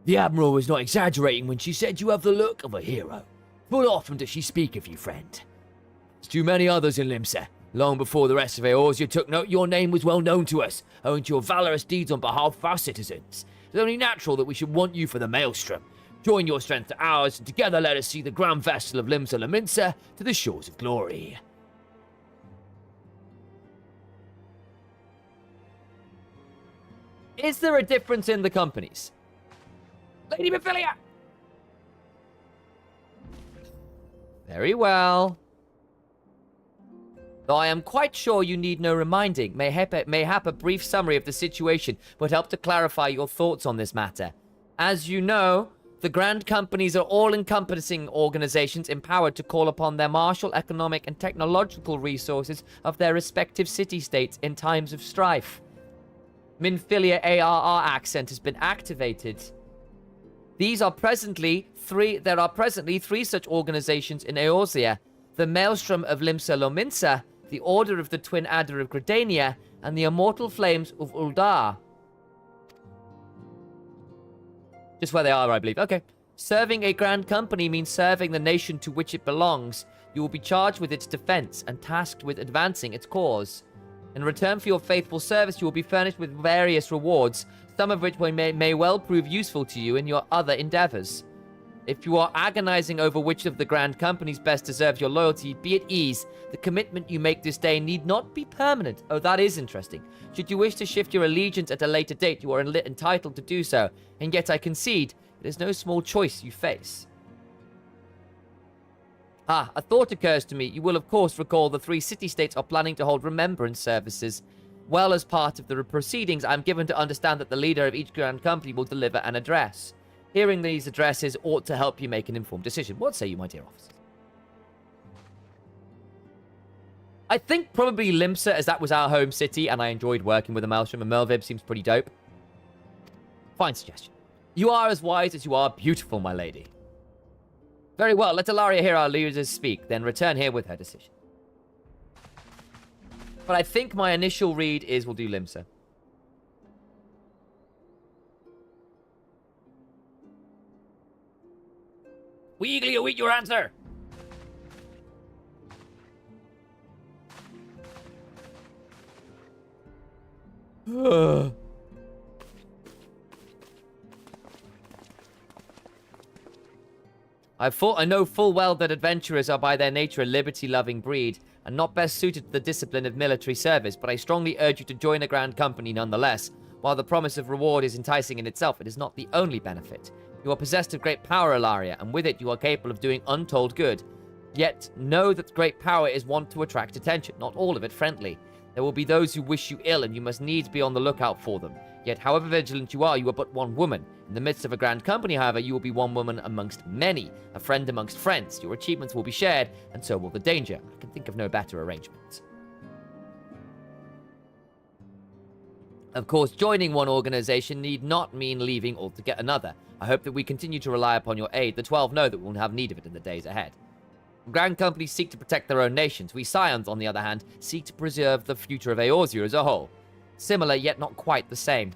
The Admiral was not exaggerating when she said you have the look of a hero. Full often does she speak of you, friend. As to many others in Limsa, long before the rest of Eorzea took note, your name was well known to us, owing to your valorous deeds on behalf of our citizens. It's only natural that we should want you for the Maelstrom. Join your strength to ours, and together let us see the grand vessel of Limsa Lominsa to the shores of glory. Is there a difference in the companies? Lady Mephilia! Very well. Though I am quite sure you need no reminding, mayhap a brief summary of the situation would help to clarify your thoughts on this matter. As you know, the Grand Companies are all-encompassing organizations empowered to call upon their martial, economic, and technological resources of their respective city-states in times of strife. Minfilia ARR accent has been activated. There are presently three such organizations in Eorzea: the Maelstrom of Limsa Lominsa, the Order of the Twin Adder of Gridania, and the Immortal Flames of Uldar. Just where they are, I believe. Okay. Serving a grand company means serving the nation to which it belongs. You will be charged with its defense and tasked with advancing its cause. In return for your faithful service, you will be furnished with various rewards, some of which may well prove useful to you in your other endeavors. If you are agonizing over which of the grand companies best deserves your loyalty, be at ease. The commitment you make this day need not be permanent. Oh, that is interesting. Should you wish to shift your allegiance at a later date, you are entitled to do so. And yet I concede, it is no small choice you face. A thought occurs to me. You will, of course, recall the 3 city-states are planning to hold remembrance services. Well, as part of the proceedings, I am given to understand that the leader of each grand company will deliver an address. Hearing these addresses ought to help you make an informed decision. What say you, my dear officer? I think probably Limsa, as that was our home city, and I enjoyed working with the Maelstrom, and Melvib seems pretty dope. Fine suggestion. You are as wise as you are beautiful, my lady. Very well, let Ilaria hear our leaders speak, then return here with her decision. But I think my initial read is we'll do Limsa. We eagerly await your answer. I know full well that adventurers are by their nature a liberty-loving breed, and not best suited to the discipline of military service, but I strongly urge you to join a grand company nonetheless. While the promise of reward is enticing in itself, it is not the only benefit. You are possessed of great power, Ilaria, and with it you are capable of doing untold good. Yet, know that great power is wont to attract attention, not all of it friendly. There will be those who wish you ill, and you must needs be on the lookout for them. Yet, however vigilant you are but one woman. In the midst of a grand company, however, you will be one woman amongst many, a friend amongst friends. Your achievements will be shared, and so will the danger. I can think of no better arrangement. Of course, joining one organization need not mean leaving altogether another. I hope that we continue to rely upon your aid. The 12 know that we'll have need of it in the days ahead. Grand companies seek to protect their own nations. We Scions, on the other hand, seek to preserve the future of Eorzea as a whole. Similar, yet not quite the same.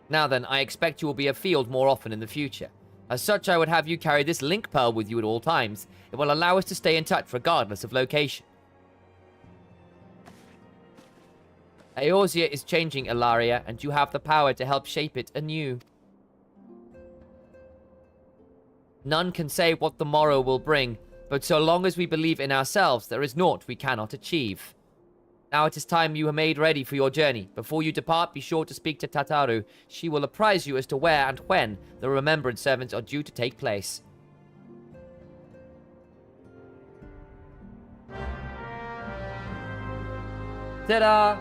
Now then, I expect you will be afield more often in the future. As such, I would have you carry this link pearl with you at all times. It will allow us to stay in touch regardless of location. Eorzea is changing, Ilaria, and you have the power to help shape it anew. None can say what the morrow will bring, but so long as we believe in ourselves, there is naught we cannot achieve. Now it is time you are made ready for your journey. Before you depart, be sure to speak to Tataru. She will apprise you as to where and when the remembrance sermons are due to take place. Ta-da!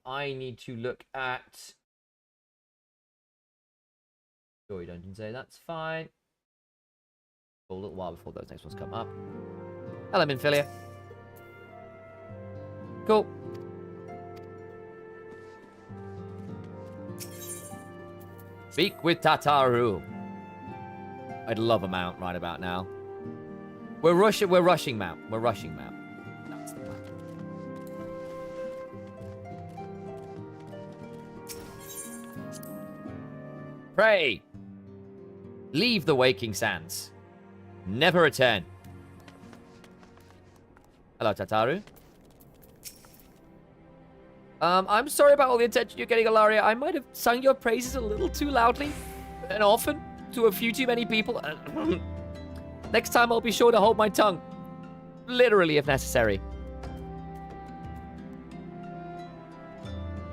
I need to look at Story Dungeon, say that's fine. A little while before those next ones come up. Hello, Minfilia. Cool. Speak with Tataru. I'd love a mount right about now. We're rushing mount. We're rushing mount. That's the plan. Pray. Leave the waking sands. Never return. Hello, Tataru. I'm sorry about all the attention you're getting, Ilaria. I might have sung your praises a little too loudly and often to a few too many people. Next time I'll be sure to hold my tongue. Literally, if necessary.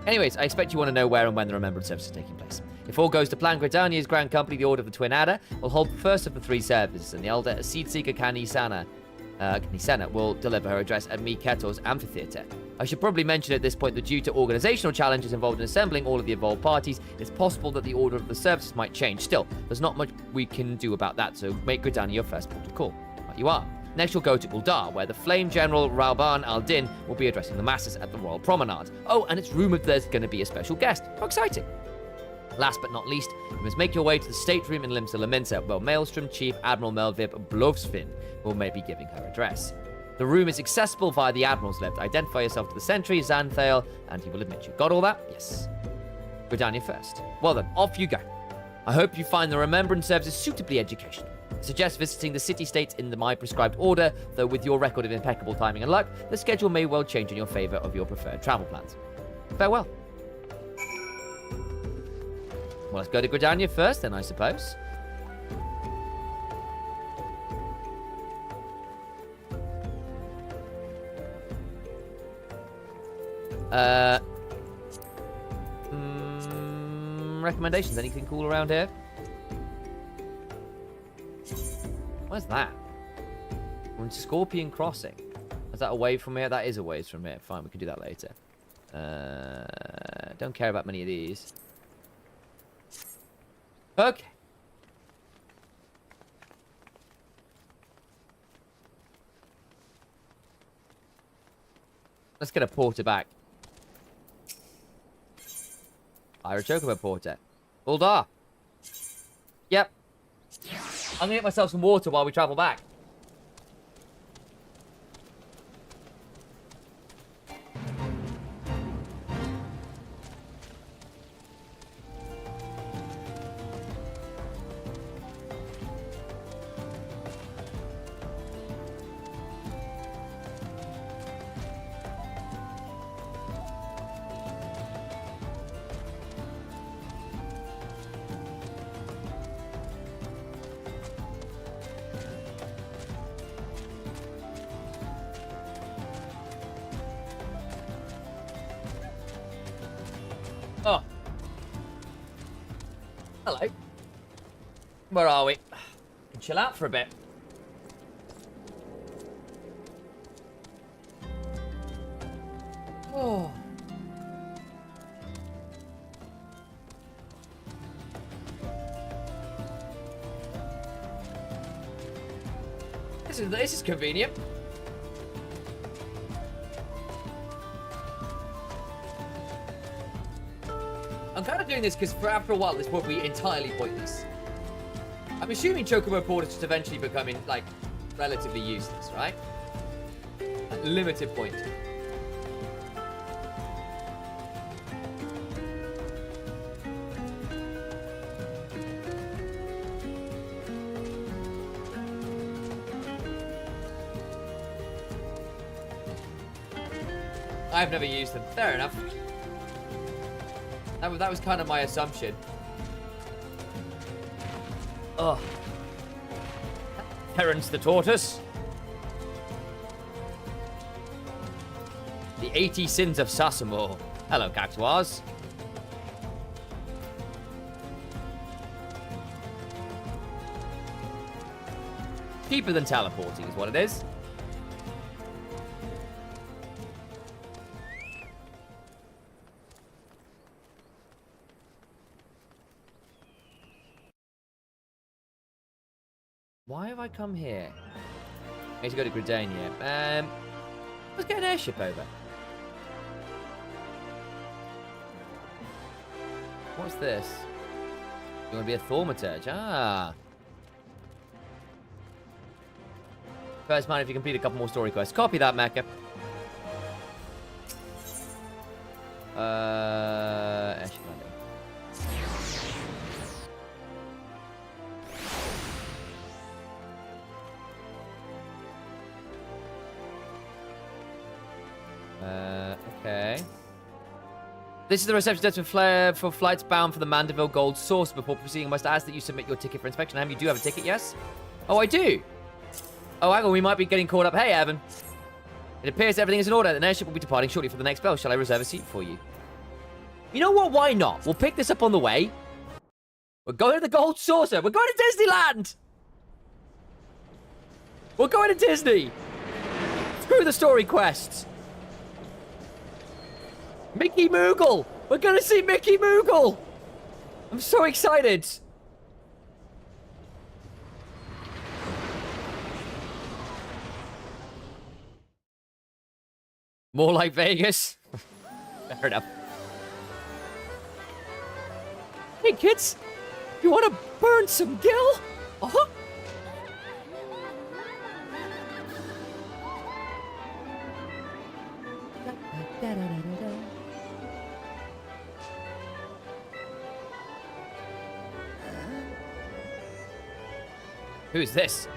Anyways, I expect you want to know where and when the Remembrance Service is taking place. If all goes to plan, Gridania's Grand Company, the Order of the Twin Adder, will hold the first of the 3 services, and the elder Seedseeker Kanisana will deliver her address at Miketo's amphitheater. I should probably mention at this point that due to organizational challenges involved in assembling all of the involved parties, it's possible that the order of the services might change. Still, there's not much we can do about that, so make Gridania your first port of call. Right you are. Next, you'll go to Uldar, where the Flame General Rauban al-Din will be addressing the masses at the Royal Promenade. Oh, and it's rumored there's going to be a special guest. How exciting! Last but not least, you must make your way to the stateroom in Limsa Laminsa, where Maelstrom Chief Admiral Melvip Blovsvin will be giving her address. The room is accessible via the Admiral's lift. Identify yourself to the sentry, Xanthale, and he will admit you. Got all that? Yes. Gridania first. Well then, off you go. I hope you find the Remembrance Services suitably educational. I suggest visiting the city-states in my prescribed order, though with your record of impeccable timing and luck, the schedule may well change in your favor of your preferred travel plans. Farewell. Well, let's go to Gridania first, then, I suppose. Recommendations? Anything cool around here? Where's that? We're in Scorpion Crossing. Is that away from here? That is a ways from here. Fine, we can do that later. Don't care about many of these. Okay. Let's get a porter back. Ira Chocobo porter. Uldar. Yep. I'm gonna get myself some water while we travel back. Oh. Hello. Where are we? Can chill out for a bit. Oh. This is convenient. I'm kind of doing this because after a while this will be entirely pointless. I'm assuming Chocobo Porters just eventually becoming, like, relatively useless, right? At limited point. I've never used them. Fair enough. That was kind of my assumption. Oh. Terence the Tortoise. The 80 Sins of Sassamore. Hello, Cactuars. Cheaper than teleporting is what it is. Why have I come here? I need to go to Gridania. Let's get an airship over. What's this? You want to be a thaumaturge? Ah. First man if you complete a couple more story quests. Copy that, Mecca. Airship landing. Okay. This is the reception desk for flights bound for the Mandeville Gold Source. Before proceeding, I must ask that you submit your ticket for inspection. Evan, you do have a ticket, yes? Oh, I do. Oh, hang on, we might be getting caught up. Hey, Evan. It appears everything is in order. The airship will be departing shortly for the next bell. Shall I reserve a seat for you? You know what? Why not? We'll pick this up on the way. We're going to the Gold Saucer. We're going to Disneyland. We're going to Disney. Screw the story quests. Mickey Moogle. We're going to see Mickey Moogle. I'm so excited. More like Vegas. Fair enough. Hey, kids. You want to burn some Gil? Uh-huh. Who's this?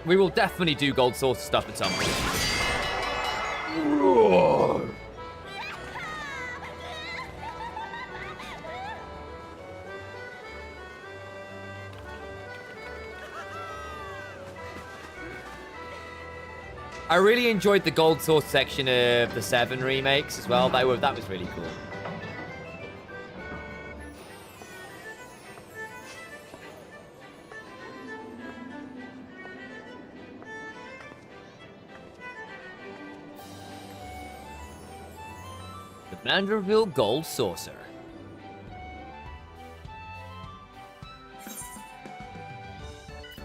We will definitely do gold source stuff at some point. Roar. I really enjoyed the gold source section of the 7 remakes as well. That was really cool. The Manderville Gold Saucer.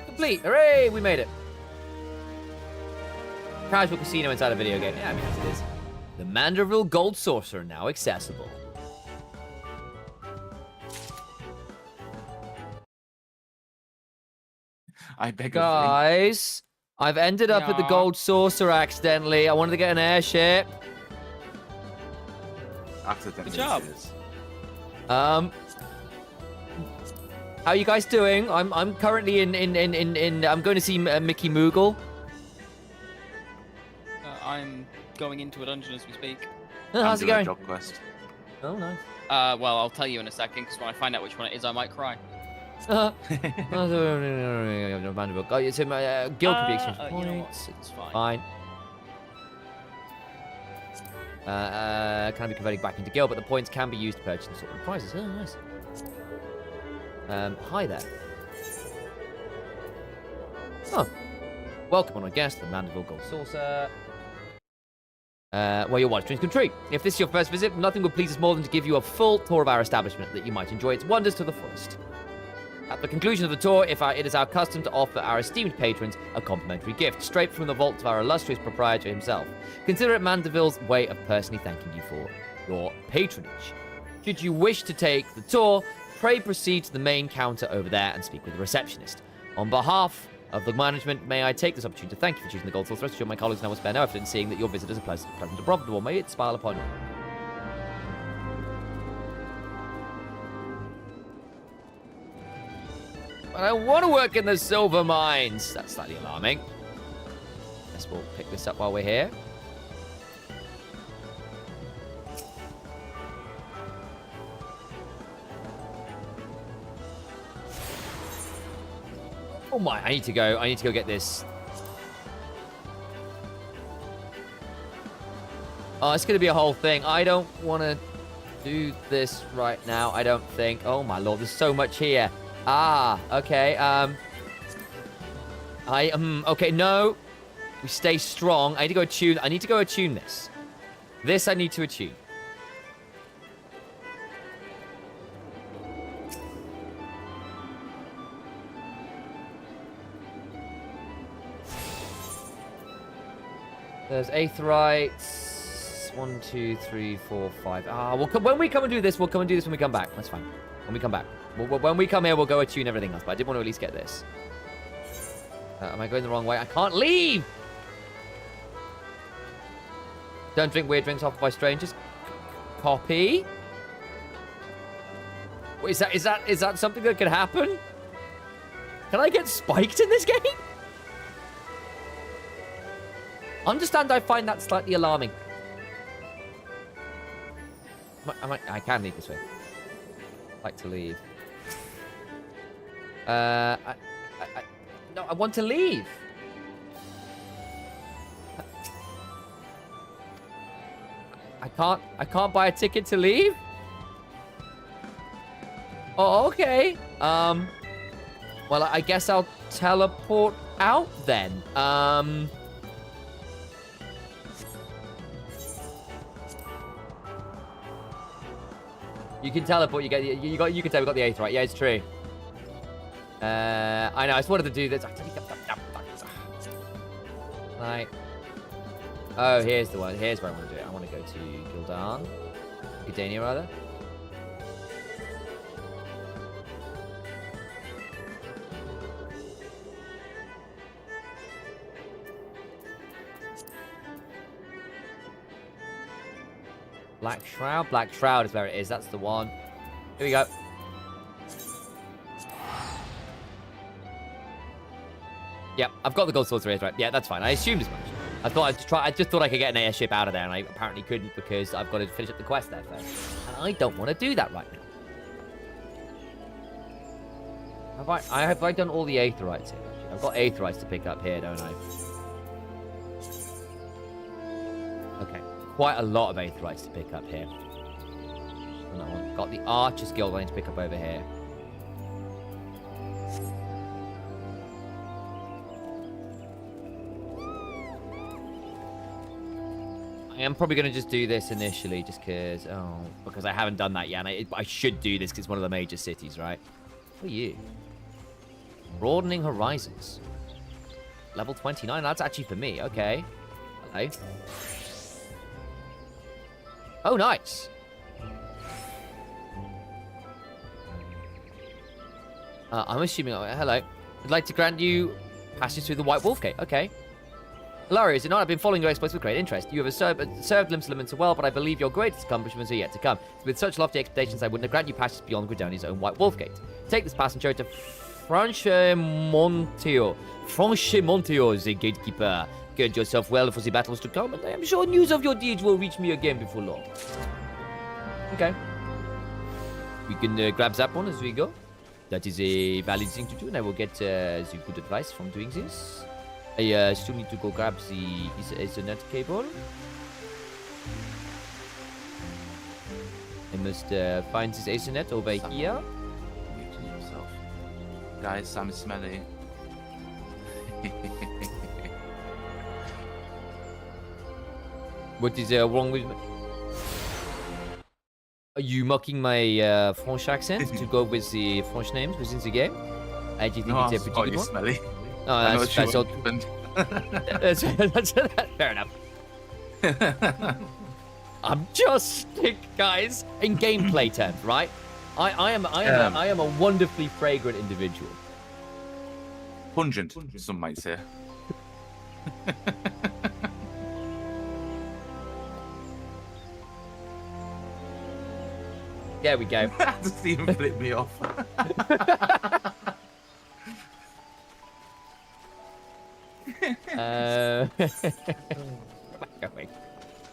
Complete! Hooray! We made it. Casual casino inside a video game. Yeah, I mean, it is. The Manderville Gold Saucer now accessible. I beg Guys, I've ended up at the Gold Saucer accidentally. I wanted to get an airship. Accidentally. Good job. How are you guys doing? I'm currently in I'm going to see Mickey Moogle. I'm going into a dungeon as we speak. Oh, how's it going? Job quest. Oh, nice. Well, I'll tell you in a second, because when I find out which one it is, I might cry. Oh, so my guild can be exchanged for You know what? points. It's fine. Fine. Can I be converted back into guild, but the points can be used to purchase sort of prizes. Oh, nice. Hi there. Oh. Welcome on a guest to the Mandeville Gold Saucer. Where your wildest dreams come true. If this is your first visit, nothing would please us more than to give you a full tour of our establishment that you might enjoy its wonders to the fullest. At the conclusion of the tour, it is our custom to offer our esteemed patrons a complimentary gift, straight from the vaults of our illustrious proprietor himself. Consider it Mandeville's way of personally thanking you for your patronage. Should you wish to take the tour, pray proceed to the main counter over there and speak with the receptionist. On behalf of the management, may I take this opportunity to thank you for choosing the Gold Saucer. Rest assured my colleagues and I will spare no effort in seeing that your visit is a pleasant and profitable. May it smile upon you. But I want to work in the silver mines. That's slightly alarming. Guess we'll pick this up while we're here. Oh my, I need to go get this. Oh, it's going to be a whole thing. I don't want to do this right now, I don't think. Oh my lord, there's so much here. Ah, okay, okay, no. We stay strong. I need to go attune this. This I need to attune. There's aetherites, this. 1, 2, 3, 4, 5. Ah, when we come and do this, we'll come and do this when we come back. That's fine. When we come back. When we come here, we'll go attune everything else. But I did want to at least get this. Am I going the wrong way? I can't leave! Don't drink weird drinks offered by strangers. Copy. Wait, is that something that could happen? Can I get spiked in this game? Understand, I find that slightly alarming. I can leave this way. I'd like to leave. No, I want to leave. I can't buy a ticket to leave? Oh, okay. Well, I guess I'll teleport out then. You can teleport. You can tell we got the 8th right. Yeah, it's true. I know. I just wanted to do this. Right. Oh, here's the one. Here's where I want to do it. I want to go to Gildan. Gidania, rather. Black Shroud? Black Shroud is where it is. That's the one. Here we go. Yep, I've got the gold sword raise, right? Yeah, that's fine. I assumed as much. I just thought I could get an airship out of there, and I apparently couldn't because I've got to finish up the quest there first. And I don't want to do that right now. Have I done all the aetherites here? Actually? I've got aetherites to pick up here, don't I? Okay, quite a lot of aetherites to pick up here. On that one. Got the Archer's Guild I need to pick up over here. I am probably going to just do this initially, just because I haven't done that yet. And I should do this because it's one of the major cities, right? Who are you? Broadening Horizons. Level 29. That's actually for me. Okay. Hello. Oh, nice. I'm assuming... hello. I'd like to grant you passage through the White Wolf Gate. Okay. Hilario, is it not? I've been following your exploits with great interest. You have served Limsalim so well, but I believe your greatest accomplishments are yet to come. With such lofty expectations, I wouldn't have granted you passage beyond Gridania's own White Wolf Gate. Take this passenger to Franchemontio, the gatekeeper. Gird yourself well for the battles to come, and I am sure news of your deeds will reach me again before long. Okay. We can grab that one as we go. That is a valid thing to do, and I will get the good advice from doing this. I still need to go grab the Ethernet cable. I must find this Ethernet over here. Guys, Sam is smelly. What is wrong with me? Are you mocking my French accent to go with the French names within the game? I do think it's a pretty good one. Smelly. Oh, that's fair enough. I'm just guys, in gameplay terms, right? I am a wonderfully fragrant individual. Pungent, some might say. There we go. That doesn't even flip me off.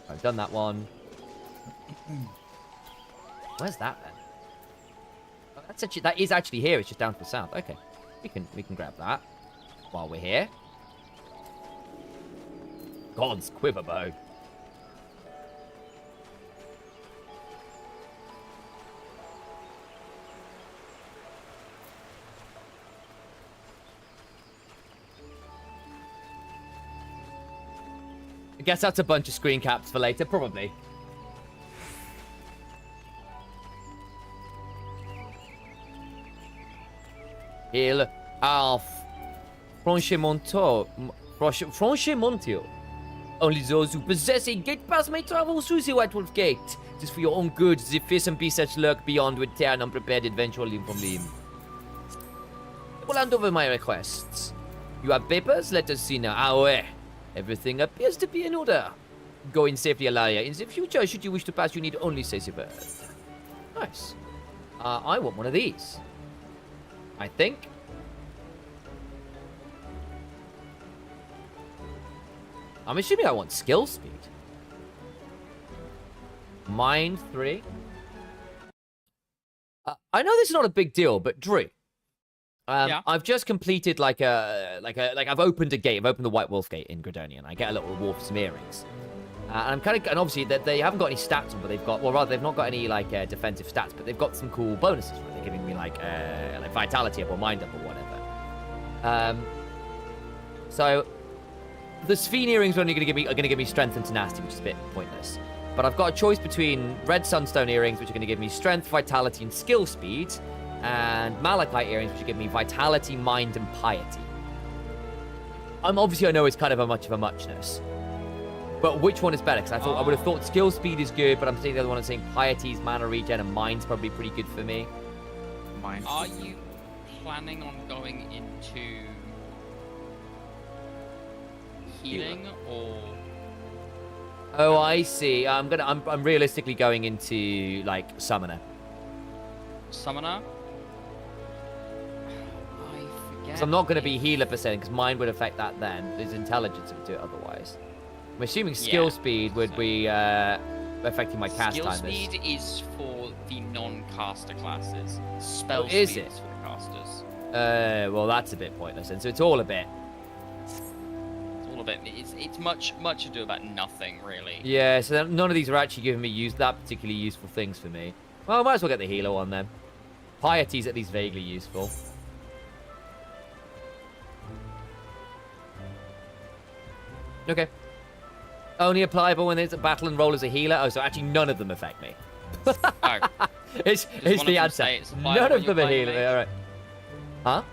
I've done that one. Where's that then? Oh, that is actually here. It's just down to the south. Okay, we can grab that while we're here. God's quiver bow. I guess that's a bunch of screen caps for later, probably. Il Franchemontio. Only those who possess a gate pass may travel through the White Wolf Gate. It is for your own good. The fearsome beasts that lurk beyond would tear an unprepared adventurer limb from limb. I will hand over my requests. You have papers? Let us see now. Ah, everything appears to be in order. Go in safely, Alaria. In the future, should you wish to pass, you need only say the word. Nice. I want one of these. I think. I'm assuming I want skill speed. Mind 3. I know this is not a big deal, but Drew, Yeah. I've just completed like I've opened a gate. I've opened the White Wolf Gate in Gridonian. I get a little reward for some earrings. And I'm kind of, and obviously they haven't got any stats on, but they've got, well, rather they've not got any like defensive stats, but they've got some cool bonuses. Right? They're giving me like vitality up or mind up or whatever. So the Sphene earrings are only going to give me strength and tenacity, which is a bit pointless. But I've got a choice between red sunstone earrings, which are going to give me strength, vitality, and skill speed, and malachite earrings, which are giving me vitality, mind, and piety. I know it's kind of a much of a muchness. But which one is better? Because I would have thought skill speed is good, but I'm seeing the other one and saying piety's mana regen and mind's probably pretty good for me. Mine. Are you planning on going into healing or? Oh, I see. I'm realistically going into like summoner. Summoner? I forget. So I'm not going to be healer per se, because mind would affect that then. There's intelligence that would do it otherwise. I'm assuming skill speed would be affecting my cast time. Skill speed is for the non-caster classes. Spell Oh, speed is it? is for the casters. Well, that's a bit pointless, and so it's all a bit. It's all a bit. It's much ado about nothing really. Yeah, so none of these are actually giving me that particularly useful things for me. Well, I might as well get the healer one then. Piety's at least vaguely useful. Okay. Only applicable when there's a battle and roll as a healer. Oh, so actually none of them affect me. Oh. it's the answer. None of them are healer. All right. Huh?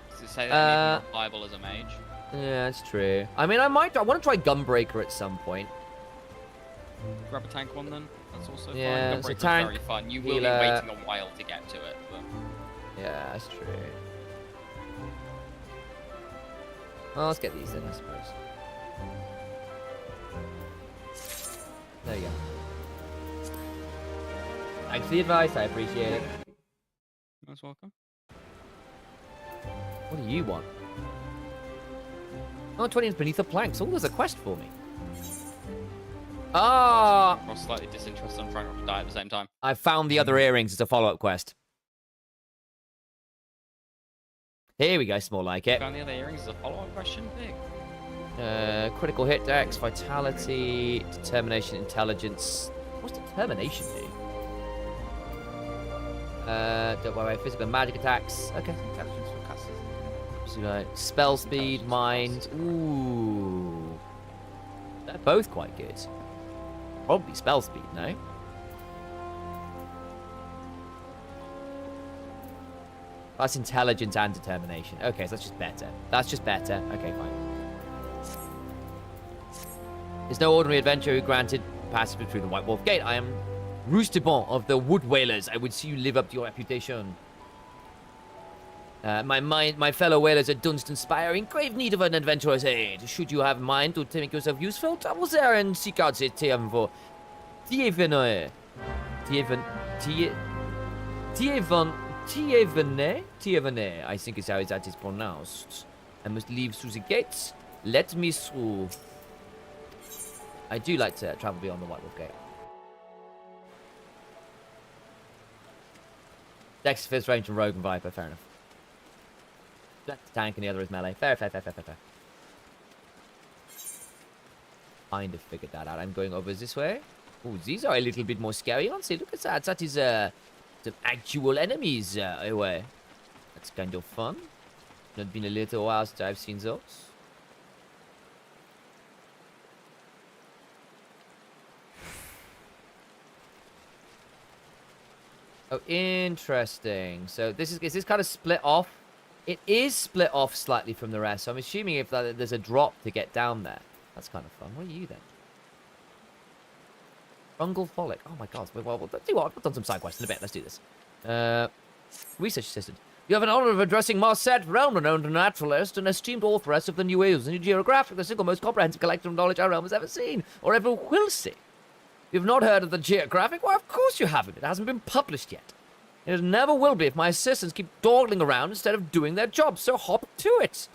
Does it say that you're viable as a mage? Yeah, that's true. I mean, I want to try Gunbreaker at some point. Grab a tank one then. That's also Yeah, fun. so Gunbreaker's tank, very fun. You will healer. be waiting a while to get to it. But... Yeah, that's true. Well, let's get these then, I suppose. There you go. Thanks for the advice, I appreciate it. Most welcome. What do you want? Oh, 20 is beneath the planks. Oh, there's a quest for me. Ah! I'm slightly disinterested. I'm trying not to die at the same time. I found the other earrings. It's a follow-up quest. Here we go. It's more like it. Found the other earrings as a follow-up question. Big. Critical hit dex, vitality, determination, intelligence. What's determination do? Don't worry, physical and magic attacks. Okay. Intelligence for casters. So, like, spell speed, mind. Ooh. They're both quite good. Probably spell speed, no? That's intelligence and determination. Okay, so that's just better. That's just better. Okay, fine. There's no ordinary adventurer who granted passage through the White Wolf Gate. I am Roustibon of the Wood Whalers. I would see you live up to your reputation. My fellow whalers at Dunstan Spire are in grave need of an adventurer's aid. Should you have mind to make yourself useful, travel there and seek out the term for Tievene, I think is how that is pronounced. I must leave through the gates. Let me through. I do like to travel beyond the White Wolf Gate. Dex, fist range, and rogue and viper. Fair enough. That's tank and the other is melee. Fair. Kind of figured that out. I'm going over this way. Oh, these are a little bit more scary, aren't they? Look at that. That is some actual enemies away. That's kind of fun. Not been a little while since I've seen those. Oh, interesting. So is this kind of split off? It is split off slightly from the rest. So I'm assuming if there's a drop to get down there. That's kind of fun. What are you then? Fungal folic. Oh my god. Well, tell you what, I've done some side quests in a bit. Let's do this. Research assistant. You have an honor of addressing Marset, realm-renowned naturalist and esteemed authoress of the New Age and Geographic, the single most comprehensive collection of knowledge our realm has ever seen, or ever will see. You've not heard of the Geographic? Why, of course you haven't. It hasn't been published yet. It never will be if my assistants keep dawdling around instead of doing their job, so hop to it.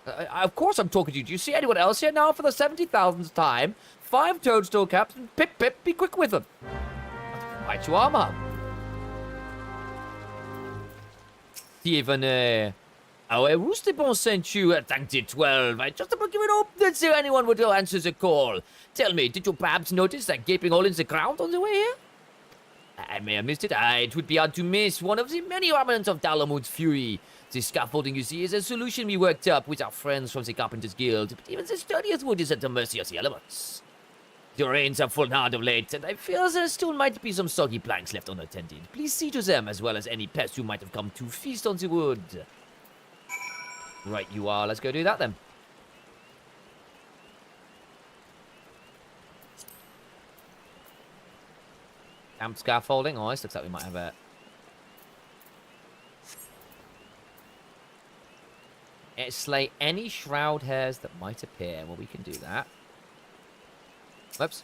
Of course I'm talking to you. Do you see anyone else here now for the 70,000th time? 5 toadstool caps and pip, be quick with them. Right you are, ma'am. Even, who's the bon sent you at Tank 12? I just about given up that anyone would answer the call. Tell me, did you perhaps notice that gaping hole in the ground on the way here? I may have missed it. It would be hard to miss one of the many remnants of Dalamud's fury. The scaffolding you see is a solution we worked up with our friends from the Carpenters Guild, but even the sturdiest wood is at the mercy of the elements. The rains have fallen hard of late, and I fear there still might be some soggy planks left unattended. Please see to them, as well as any pests who might have come to feast on the wood. Right you are. Let's go do that then. Camp scaffolding. Oh, this looks like we might have a... slay any shroud hairs that might appear. Well, we can do that. Whoops.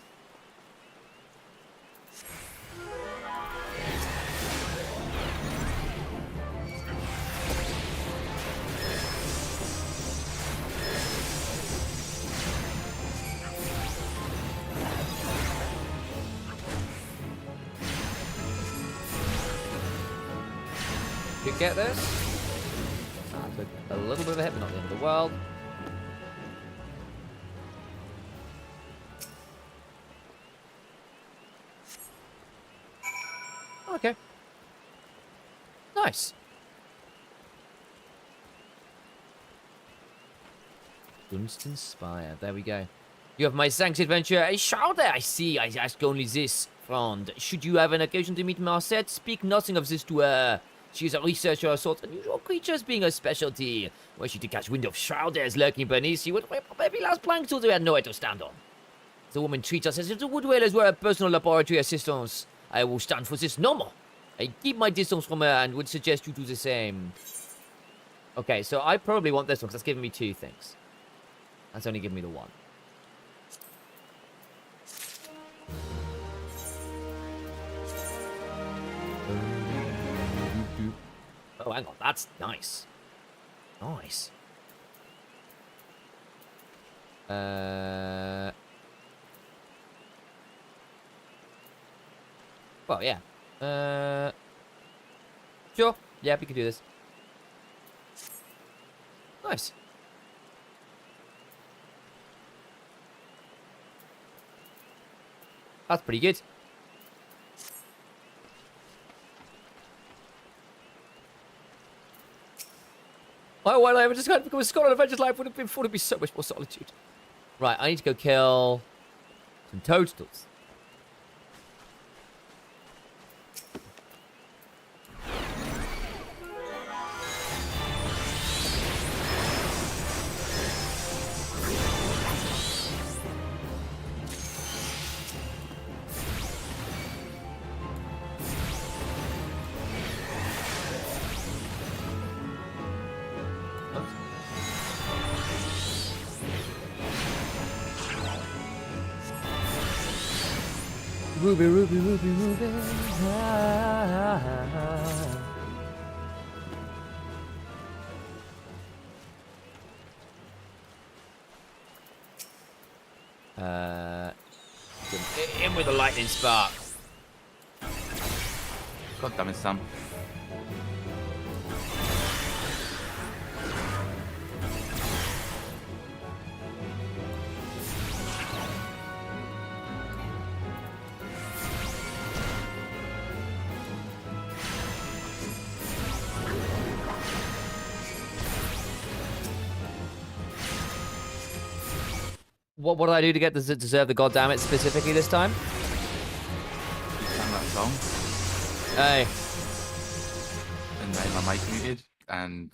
You get this? Took a little bit of a hit, but not the end of the world. Okay. Nice. Dunstan Spire. There we go. You have my thanks, adventure. A shouter, I see. I ask only this, friend. Should you have an occasion to meet Marset, speak nothing of this to her. She is a researcher of sorts, unusual creatures being her specialty. Were she to catch wind of shrouders lurking beneath, she would rip up every last plank till they had nowhere to stand on. The woman treats us as if the wood whalers were her personal laboratory assistants. I will stand for this no more. I keep my distance from her and would suggest you do the same. Okay, so I probably want this one because that's giving me 2 things. That's only giving me the 1. Oh, hang on. That's nice. Nice. Well, yeah. Sure. Yeah, we can do this. Nice. That's pretty good. Oh, well, I just had to become a scholar. Adventure's life would have been thought it'd be so much more solitude. Right, I need to go kill some toadstools. Ruby, Ruby, Ruby, Ruby. In with a lightning spark. God damn it, Sam. What did I do to get this to deserve the goddammit specifically this time? Sang that song, Hey. and then my mic muted, and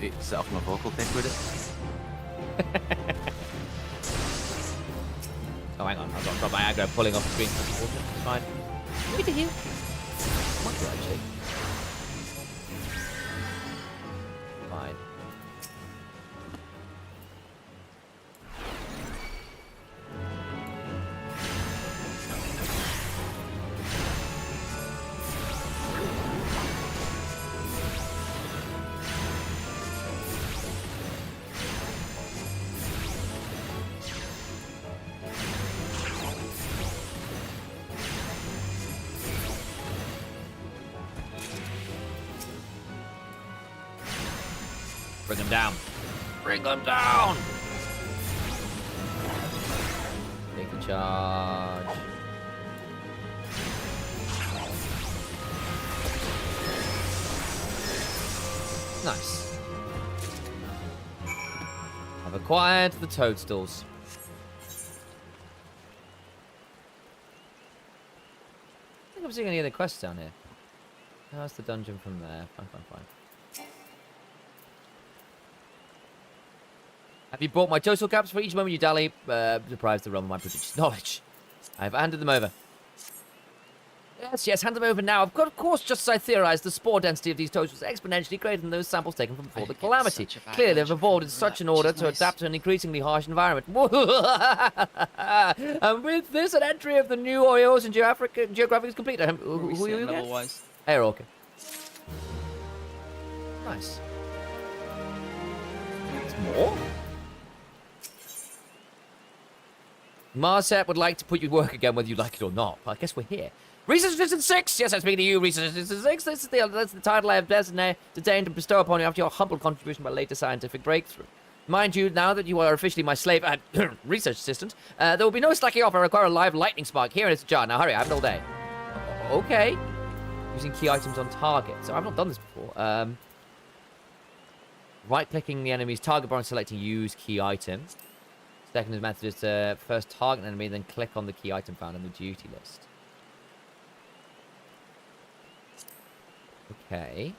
it set off my vocal thing with it. Oh, hang on. I've got my aggro pulling off the screen. That's important. It's fine. Wait to heal. Might do, actually. Fine. Bring him down. Bring him down! Take the charge. Nice. I've acquired the toadstools. I think I'm seeing any other quests down here. How's the dungeon from there? Fine. Have you bought my total caps for each moment you dally? Deprives the realm of my prodigious knowledge. I've handed them over. Yes, hand them over now. Of course, just as I theorized, the spore density of these toads was exponentially greater than those samples taken from before the calamity. Clearly, they've evolved in such an order to adapt to an increasingly harsh environment. And with this, an entry of the new oils and geographic is complete. Who are you again? Hey, Orca. Nice. It's more? Marset would like to put you to work again whether you like it or not. But I guess we're here. Research Assistant 6! Yes, I'm speaking to you, Research Assistant 6. That's the title I have designed to bestow upon you after your humble contribution by later scientific breakthrough. Mind you, now that you are officially my slave and research assistant, there will be no slacking off. I require a live lightning spark. Here in its jar. Now hurry, I have all day. Okay. Using key items on target. So I've not done this before. Right-clicking the enemy's target bar and selecting use key item. Second method is to first target an enemy, then click on the key item found in the duty list. Okay.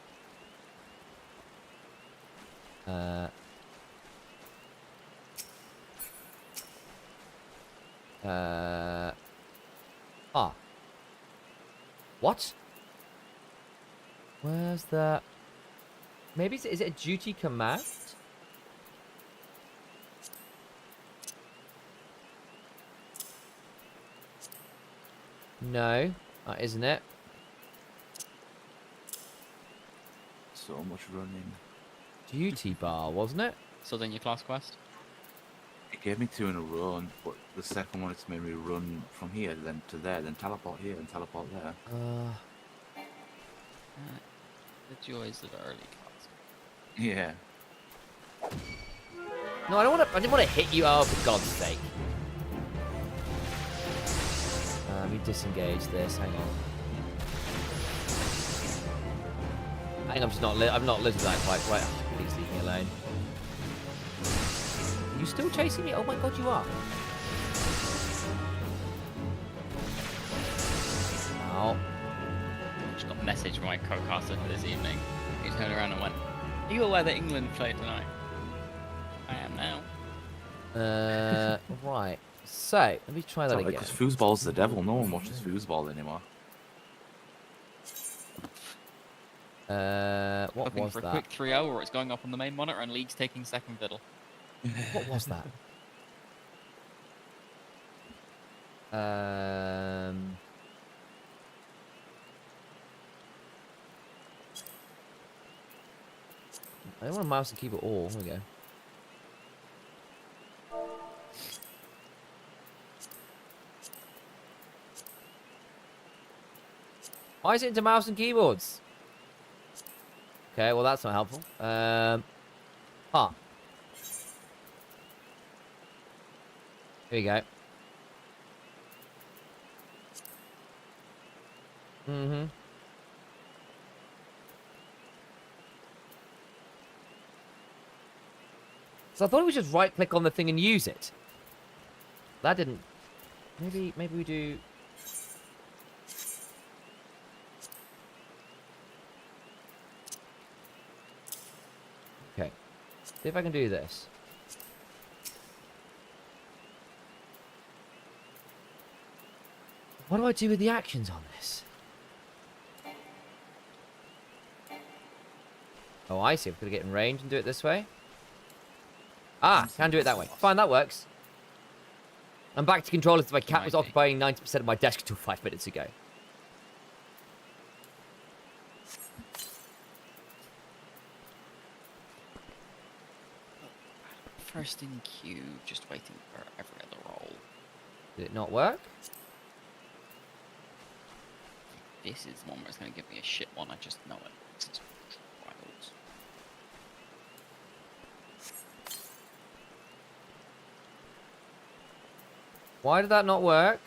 What? Where's the... Maybe is it a duty command? No, that isn't it. So much running. Duty bar, wasn't it? So then your class quest? It gave me 2 in a row, but the second one it's made me run from here, then to there, then teleport here and teleport there. The joys of early class. Yeah. No, I didn't want to hit you. Oh, for God's sake. Let me disengage this. Hang on. I think I'm just not. I've not listened to that quite right. Oh, please leave me alone. Are you still chasing me? Oh my God, you are. Ow. Just got a message from my co-caster for this evening. He turned around and went, "Are you aware that England played tonight?" I am now. Right. So, let me try that again. Because foosball's the devil. No one watches foosball anymore. What Hoping was for that? a quick 3-0 where it's going up on the main monitor and League's taking second fiddle. What was that? I don't want a mouse and keyboard all. Here we go. Why is it into mouse and keyboards? Okay, well that's not helpful. Here we go. So I thought we just right click on the thing and use it. That didn't. Maybe we do. Okay. See if I can do this. What do I do with the actions on this? Oh, I see. I've got to get in range and do it this way. Ah, can do it that way. Fine, that works. I'm back to control as if my cat was occupying 90% of my desk until 5 minutes ago. First in queue, just waiting for every other roll. Did it not work? This is the one where it's going to give me a shit one, I just know it. This is wild. Why did that not work?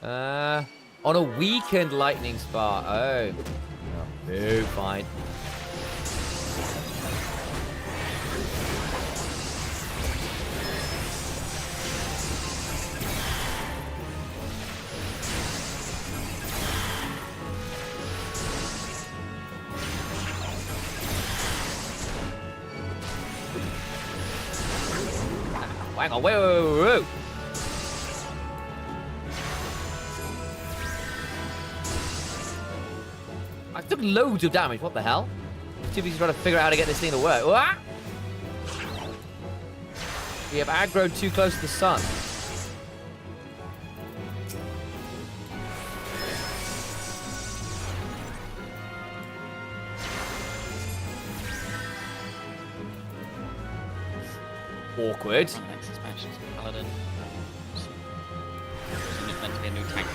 On a weakened lightning spark. Oh. No, fine. Hang on, whoa. I took loads of damage, what the hell? Too busy trying to figure out how to get this thing to work. Ah! We have aggroed too close to the sun. Awkward. My next expansion is Paladin. Isn't it meant to be a new tank?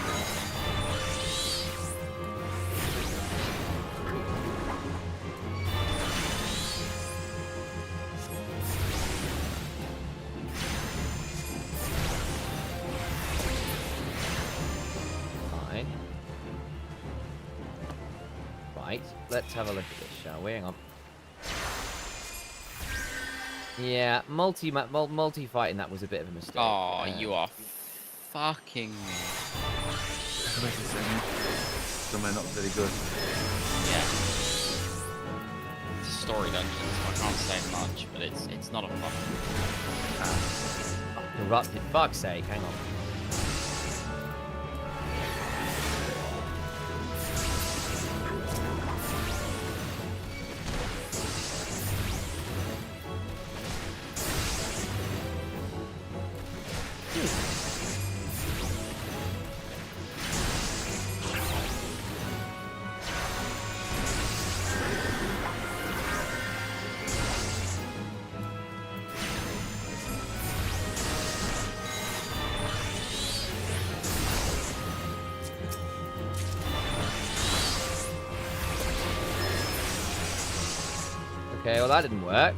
Fine. Right, let's have a look at this, shall we? Hang on. Yeah, multi-fighting that was a bit of a mistake. Oh, you are fucking me. Somewhere not very good. Yeah. It's a story dungeon, so I can't say much, but it's not a fun. Corrupted, fuck's sake, hang on. Okay, well that didn't work.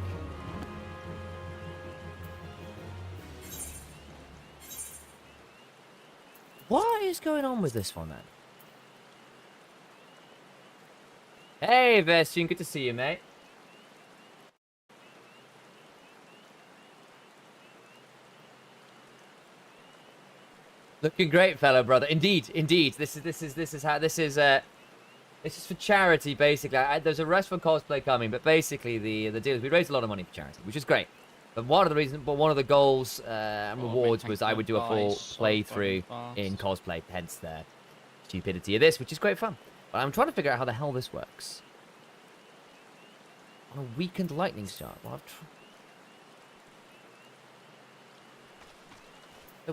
What is going on with this one then? Hey Vestian, good to see you, mate. Looking great, fellow brother. Indeed. This is for charity, basically. There's a rest for cosplay coming, but basically the deal is we raised a lot of money for charity, which is great. But one of the goals and rewards was I would do a full playthrough in cosplay, hence the stupidity of this, which is great fun. But I'm trying to figure out how the hell this works. On a weakened lightning shard. Well,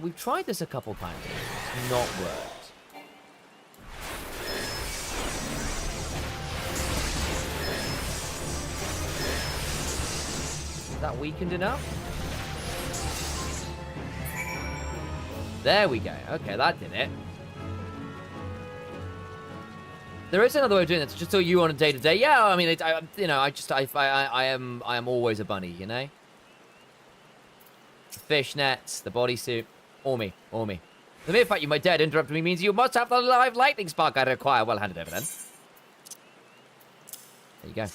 we've tried this a couple times. It's not worked. Is that weakened enough? There we go. Okay, that did it. There is another way of doing this. Just so you on a day-to-day. Yeah, I mean, I am always a bunny, you know? The fishnets, the bodysuit. Or me. The mere fact you might dare to interrupt me means you must have the live lightning spark I require. Well, hand it over then. There you go.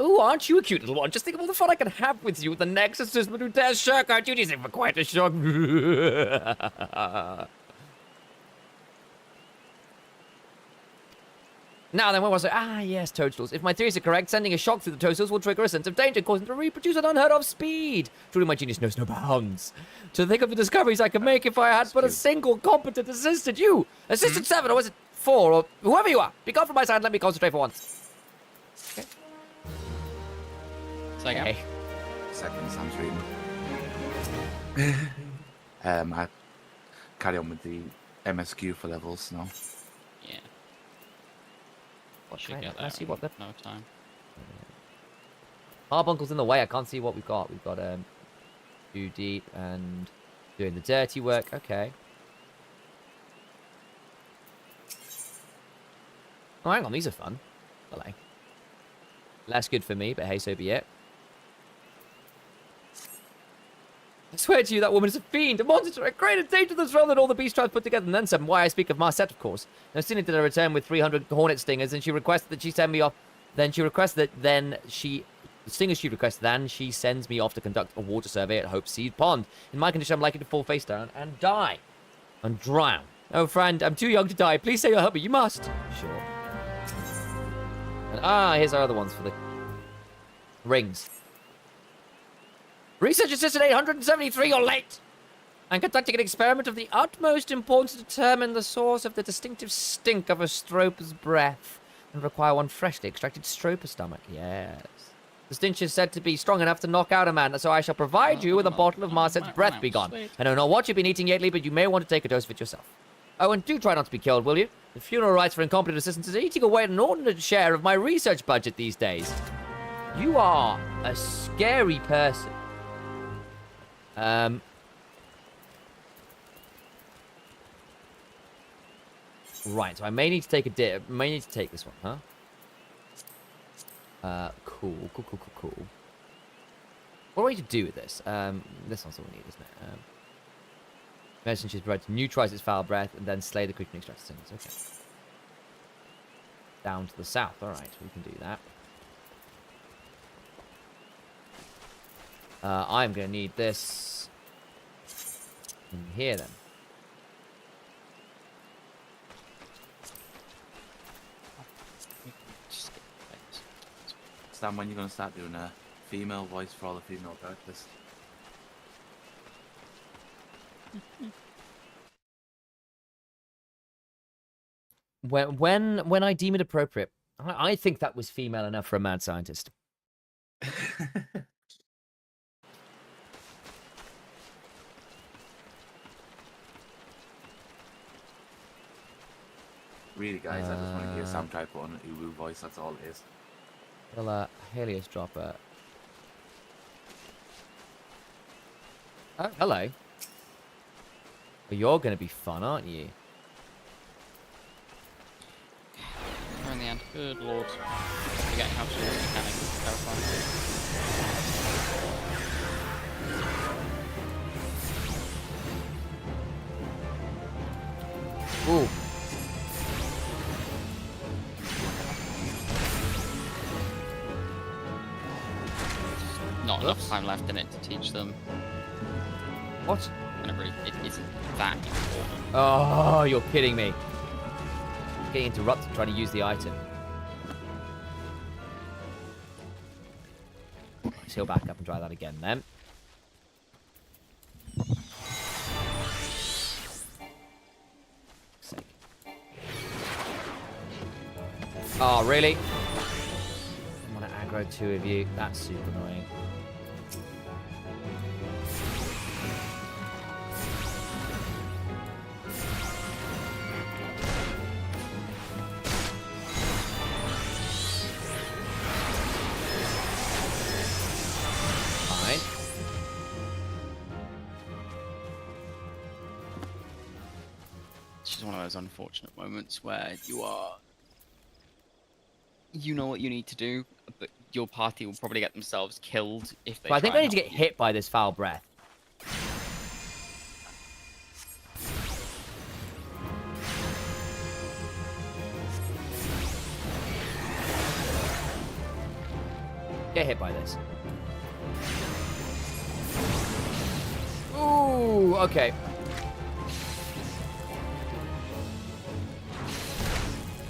Ooh, aren't you a cute little one? Just think of all the fun I can have with you with the Nexus system who dares shirk our duties for quite a shock. Now then, what was it? Ah, yes, toadstools. If my theories are correct, sending a shock through the toadstools will trigger a sense of danger, causing them to reproduce at unheard of speed. Truly, my genius knows no bounds. To think of the discoveries I could make if I had but a single competent assistant. You! Assistant 7, or was it 4, or whoever you are. Be gone from my side and let me concentrate for once. Okay. So, yeah. Okay. Second, Sam's reading. I carry on with the MSQ for levels now. Yeah. What Should kind get of- that Can I see in what the... no time. Carbuncle's in the way. I can't see what we've got. We've got, too deep and doing the dirty work. Okay. Oh, hang on. These are fun. Hello. Less good for me, but hey, so be it. I swear to you, that woman is a fiend, a monster, a greater danger to this realm than all the beast tribes put together, and then some. Why I speak of Marset, of course. No sooner did I return with 300 hornet stingers, and she requested that she send me off. Then she requested that the stingers she requested, then she sends me off to conduct a water survey at Hope Seed Pond. In my condition, I'm likely to fall face down and die. And drown. Oh, friend, I'm too young to die. Please say you'll help me. You must. Sure. And here's our other ones for the rings. Research Assistant 873, you're late! I'm conducting an experiment of the utmost importance to determine the source of the distinctive stink of a stroper's breath and require one freshly extracted stroper stomach. Yes. The stench is said to be strong enough to knock out a man, so I shall provide you with a bottle of Marset's breath begone. I don't know what you've been eating lately, but you may want to take a dose of it yourself. Oh, and do try not to be killed, will you? The funeral rites for incompetent assistants is eating away an inordinate share of my research budget these days. You are a scary person. Right, so I may need to take a dip. May need to take this one, huh? Cool. What do I need to do with this? This one's all we need, isn't it? Medicine she's bred to neutralize its foul breath and then slay the creature and extract the sinners. Okay. Down to the south. Alright, we can do that. I'm going to need this in here then. Stan, when you're going to start doing a female voice for all the female characters? When I deem it appropriate. I think that was female enough for a mad scientist. Really, guys, I just want to hear Sam try put on an Uwu voice, that's all it is. Well, Helios dropper. Oh, hello. Well, you're going to be fun, aren't you? We're in the end. Good lord. Forgetting how slow the mechanics is terrifying. Ooh. Not enough time left in it to teach them. What? And it isn't that important. Oh, you're kidding me. Getting interrupted trying to use the item. Let's heal back up and try that again then. Sake. Oh, really? I want to aggro two of you. That's super annoying. Fine. It's just one of those unfortunate moments where you know what you need to do, but your party will probably get themselves killed if they But I think try I and need to get help you. hit by this foul breath. Get hit by this. Ooh, okay.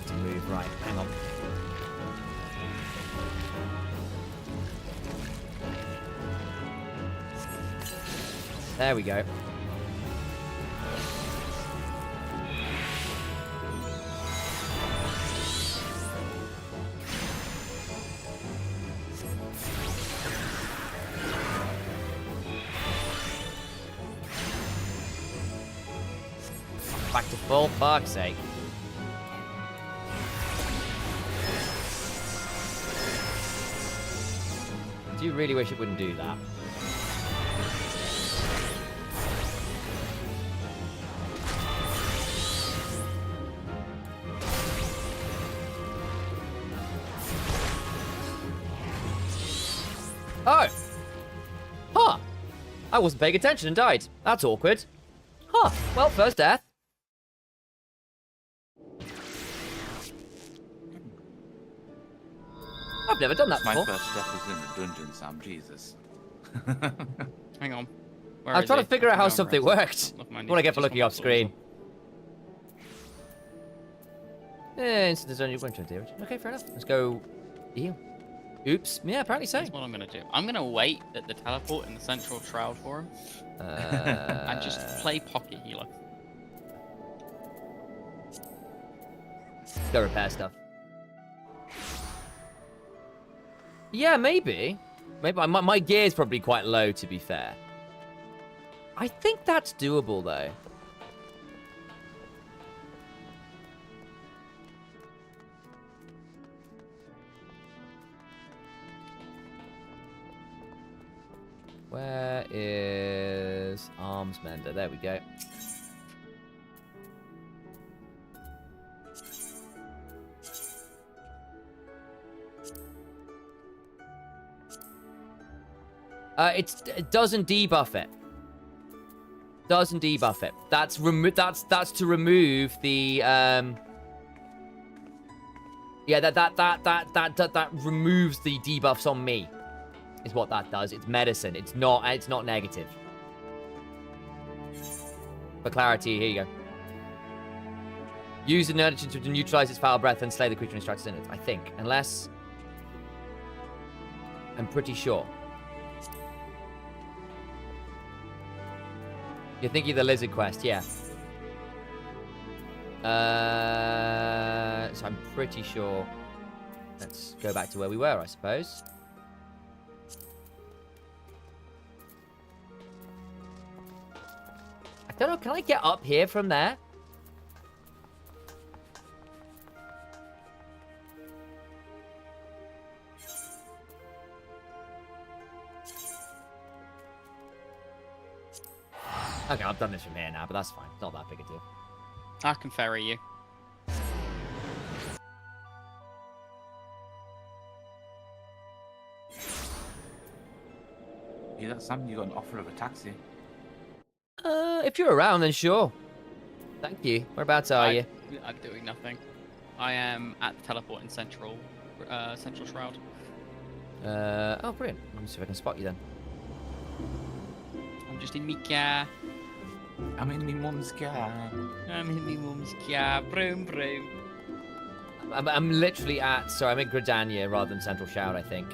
To move. Right, hang on. There we go. Back to full, fuck's sake. Do you really wish it wouldn't do that? Oh! Huh! I wasn't paying attention and died. That's awkward. Huh. Well, first death. I've never done that My before. first step was in the dungeon, Sam. Jesus. Hang on. I was trying to figure out how something worked. What I get for looking off screen. Instant is only 120. Okay, fair enough. Let's go heal. Oops. Yeah, apparently so. That's what I'm gonna do. I'm gonna wait at the teleport in the central shroud for him. And just play pocket healer. Go repair stuff. Yeah, maybe. Maybe my gear's probably quite low, to be fair. I think that's doable, though. Where is Arms Mender? There we go. It doesn't debuff it. Doesn't debuff it. That's to remove the yeah, that removes the debuffs on me. Is what that does. It's medicine. It's not negative. For clarity, here you go. Use the nurture to neutralize its foul breath and slay the creature instructed in it. I think. Unless I'm pretty sure. You're thinking of the lizard quest, yeah. So I'm pretty sure. Let's go back to where we were, I suppose. I don't know, can I get up here from there? Okay, I've done this from here now, but that's fine. It's not that big a deal. I can ferry you. Yeah, that's Sam. You got an offer of a taxi. If you're around, then sure. Thank you. Whereabouts are you? I'm doing nothing. I am at the teleport in central shroud. Oh, brilliant. Let me see if I can spot you then. I'm just in my car. I'm in my mum's car. I'm in my mum's car. Broom, broom. I'm literally at... Sorry, I'm in Gridania rather than Central Shroud, I think.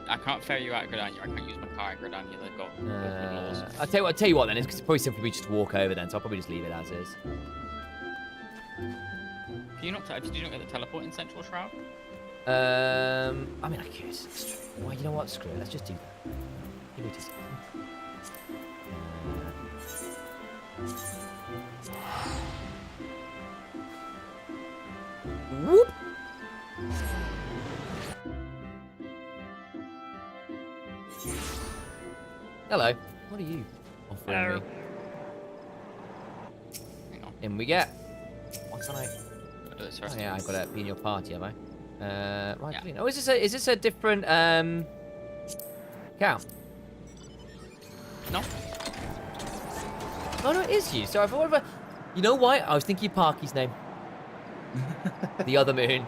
I can't ferry you out of Gridania. I can't use my car at Gridania. They've got awkward laws. I'll tell you what then, it's probably simply just walk over then, so I'll probably just leave it as is. Did you not get the teleport in central shroud? I mean, I guess. Well, you know what? Screw it. Let's just do that. Give me 2 seconds. Whoop! Hello. What are you offering me? Hang on. In we get. What can I? I'll do this Oh first. yeah, I've got to be in your party, have I? Right. Yeah. Clean. Oh, is this a different cow? No. Oh no, it is you. So I thought about. You know why? I was thinking of Parky's name. The other moon.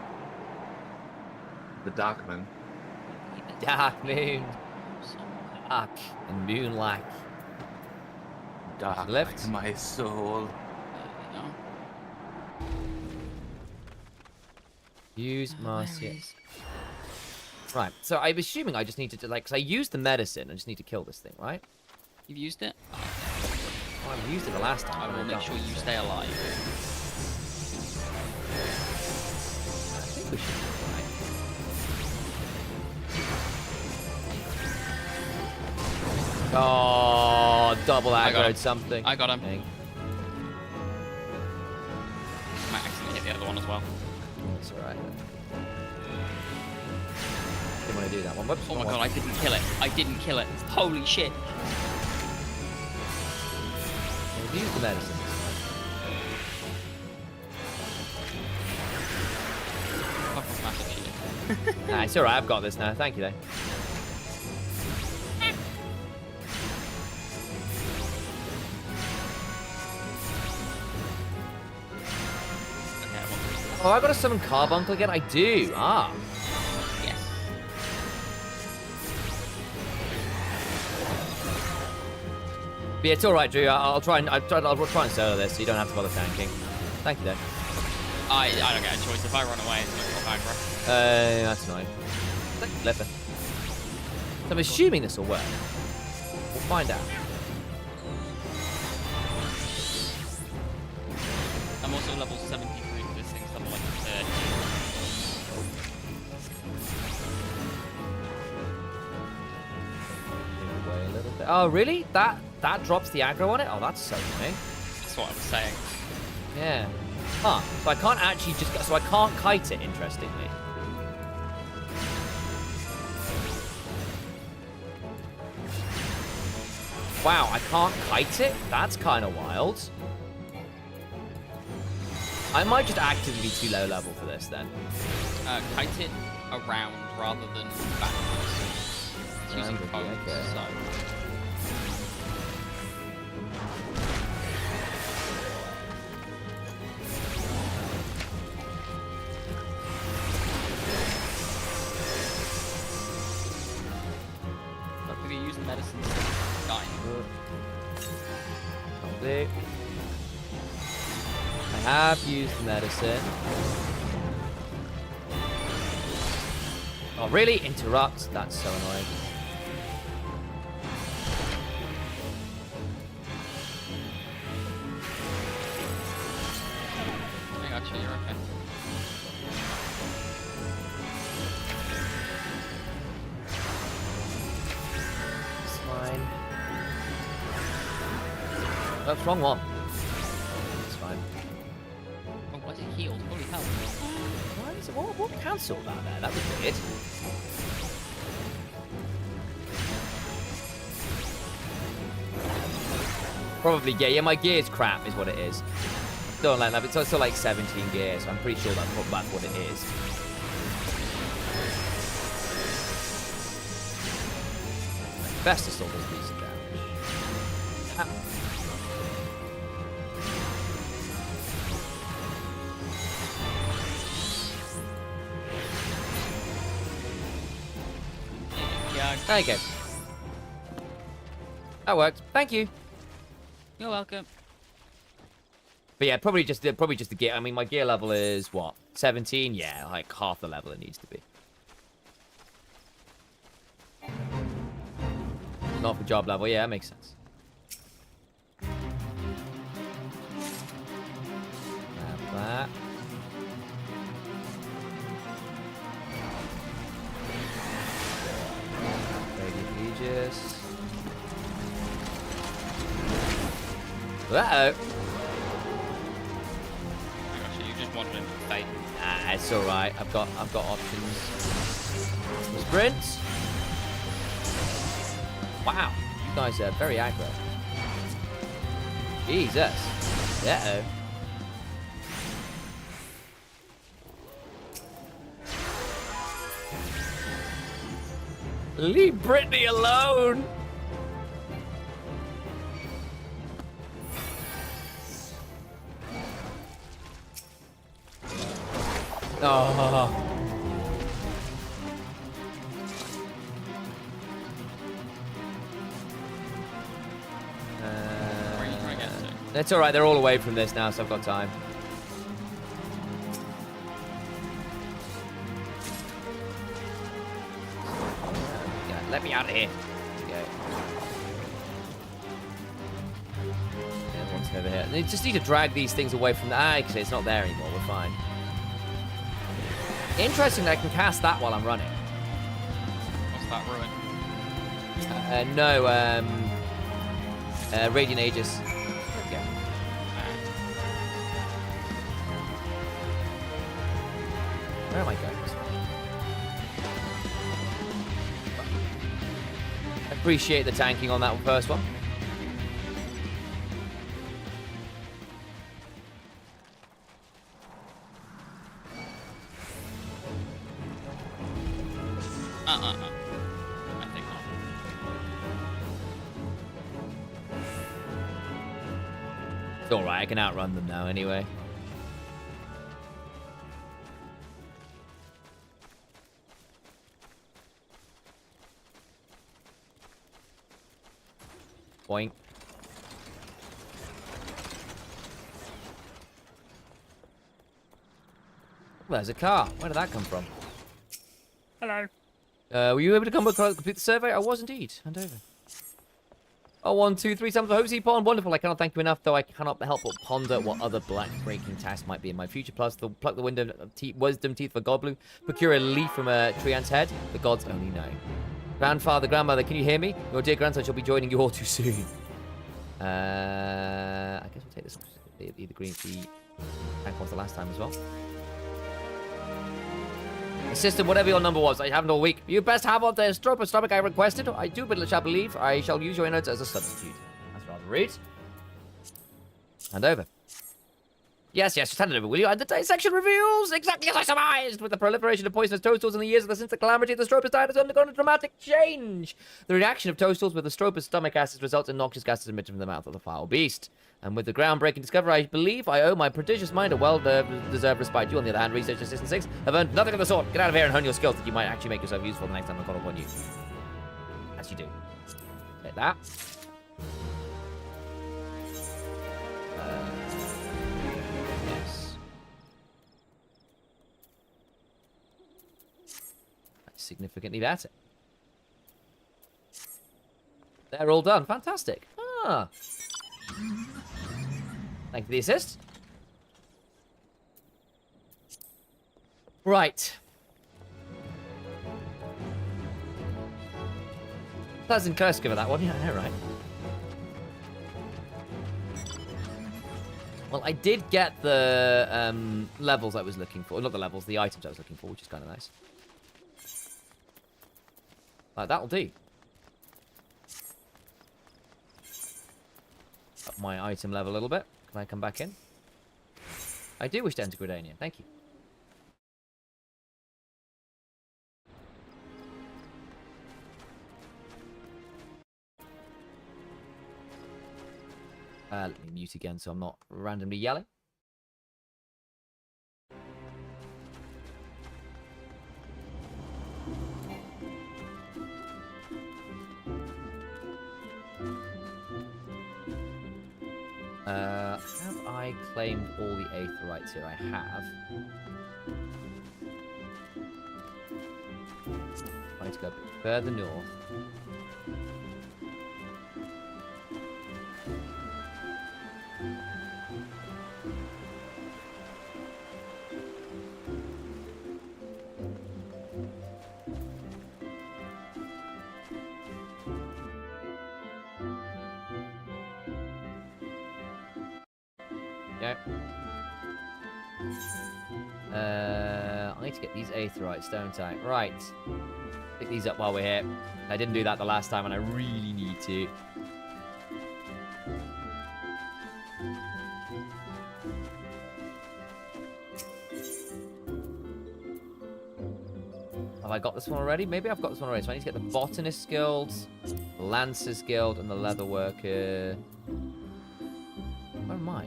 The Dark Moon. Dark moon. Dark and moonlight. Dark Left. like my soul. No. Use Marcia. There is. Right, so I'm assuming I just need to, because I used the medicine, I just need to kill this thing, right? You've used it? Oh, Oh, I used it the last time. I but will make don't. sure you stay alive. I think we should be alright. Oh, double I got him. aggroed something. I got him. Dang. Might accidentally hit the other one as well. That's alright. Didn't want to do that one. Whoops. Oh my wrong god, I didn't kill it. I didn't kill it. Holy shit. one. We'll use the medicine. Fuck off, massive shit. Nah, it's alright. I've got this now. Thank you, though. Okay, I want this. Oh, I got to summon Carbuncle again? I do. Ah. Yes. But yeah, it's alright, Drew. I'll try and solo this so you don't have to bother tanking. Thank you, though. I don't get a choice. If I run away, it's not got aggro. That's annoying. Left it. So I'm assuming this will work. We'll find out. I'm also level 73 for this thing's level like 30. Away a little bit. Oh, really? That drops the aggro on it? Oh, that's so annoying. That's what I was saying. Yeah. Huh. So I can't actually just... So I can't kite it, interestingly. Wow, I can't kite it? That's kind of wild. I might just actively be too low level for this, then. Kite it around rather than backwards. It's using Okay, bones, okay. so... If you use the medicine, dying. That'll do. I have used medicine. Oh, really? Interrupt? That's so annoying. I got you, you're okay. It's fine. That's wrong one. It's fine. Oh, why is it healed? Holy hell. Why is it? What cancelled that there? That was weird. Probably gear. Yeah, my gear's crap is what it is. Don't like that. It's still like 17 gears. So I'm pretty sure that's what it is. Vesta still does decent damage. Ah. Yeah, There you go. That worked. Thank you. you're welcome. But yeah, probably just the gear. I mean, my gear level is what? 17? Yeah, like half the level it needs to be. Not for job level. Yeah, that makes sense. Grab that. Radiant Aegis. Uh-oh. I got you. You just wanted him to fade. Ah, it's alright. I've got options. Sprint. Wow, you guys are very aggro. Jesus. Uh-oh. Leave Brittany alone! Oh. Where are you trying to get to? That's alright, they're all away from this now, so I've got time. Let me out of here. Let's go. Everyone's over here. They just need to drag these things away from the... actually, it's not there anymore. We're fine. Interesting that I can cast that while I'm running. What's that ruin? No, Radiant Aegis. There we go. Where am I going? Appreciate the tanking on that first one. I think not. It's alright, I can outrun them now anyway. Boink. Well, there's a car. Where did that come from? Hello. Were you able to come across complete the survey? I was indeed. Hand over. Oh, 1, 2, 3 times the Hosey Pond. Wonderful. I cannot thank you enough, though I cannot help but ponder what other black-breaking tasks might be in my future. Plus, pluck the wisdom teeth for Godblue. Procure a leaf from a tree ant's head. The gods only know. Grandfather, grandmother, can you hear me? Your dear grandson shall be joining you all too soon. I guess we'll take this one. The green, the tank was the last time as well. Assistant, whatever your number was, I haven't all week. You best have on the stroke stomach I requested. I do but shall believe I shall use your innards as a substitute. That's rather rude. Hand over. Yes, just hand it over, will you? And the dissection reveals exactly as I surmised. With the proliferation of poisonous toadstools in the years since the calamity, the Stroper's diet has undergone a dramatic change. The reaction of toadstools with the Stroper's stomach acids results in noxious gases emitted from the mouth of the foul beast. And with the groundbreaking discovery, I believe I owe my prodigious mind a well-deserved respite. You, on the other hand, Research Assistant 6, have earned nothing of the sort. Get out of here and hone your skills that you might actually make yourself useful the next time I call upon you. As you do. Take that. Yes. That's significantly better. They're all done. Fantastic. Ah. Thank you for the assist. Right. Pleasant curse giver that one. Yeah, I know, right? Well, I did get the levels I was looking for. Not the levels, the items I was looking for, which is kind of nice. Like, that'll do. Up my item level a little bit. Can I come back in? I do wish to enter Gridania. Thank you. Let me mute again so I'm not randomly yelling. Have I claimed all the aetherites here? I have. I need to go a bit further north. I need to get these aetherites, don't I? Right. Pick these up while we're here. I didn't do that the last time, and I really need to. Have I got this one already? Maybe I've got this one already. So I need to get the Botanist Guild, the Lancers Guild, and the Leatherworker. Where am I?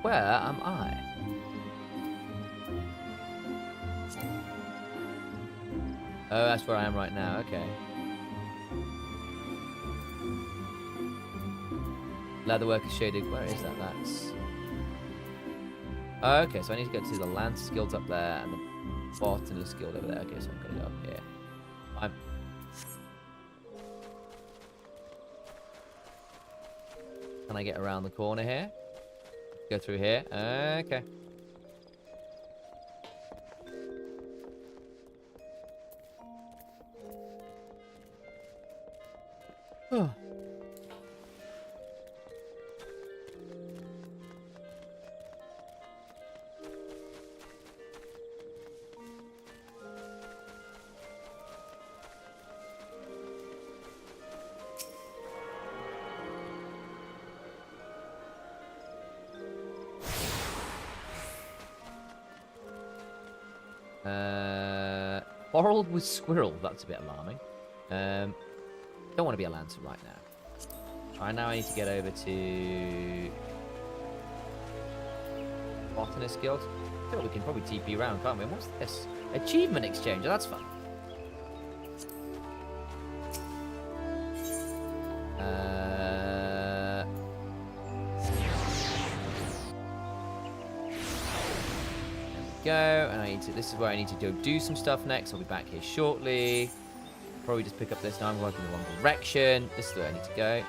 Where am I? Oh, that's where I am right now. Okay. Leatherworker shaded. Where is that? That's. Oh, okay, so I need to go to the Lance Guilds up there and the Botanist Guild over there. Okay, so I'm gonna go up here. I'm. Can I get around the corner here? Go through here. Okay. Oh. Quarreled with squirrel. That's a bit alarming. Don't want to be a lancer right now. Right now I need to get over to Botanist Guild. I feel we can probably TP around, can't we? What's this? Achievement exchange. Oh, that's fun. Go, and I need to. This is where I need to do some stuff next. I'll be back here shortly. Probably just pick up this. Now I'm working in the wrong direction. This is where I need to go.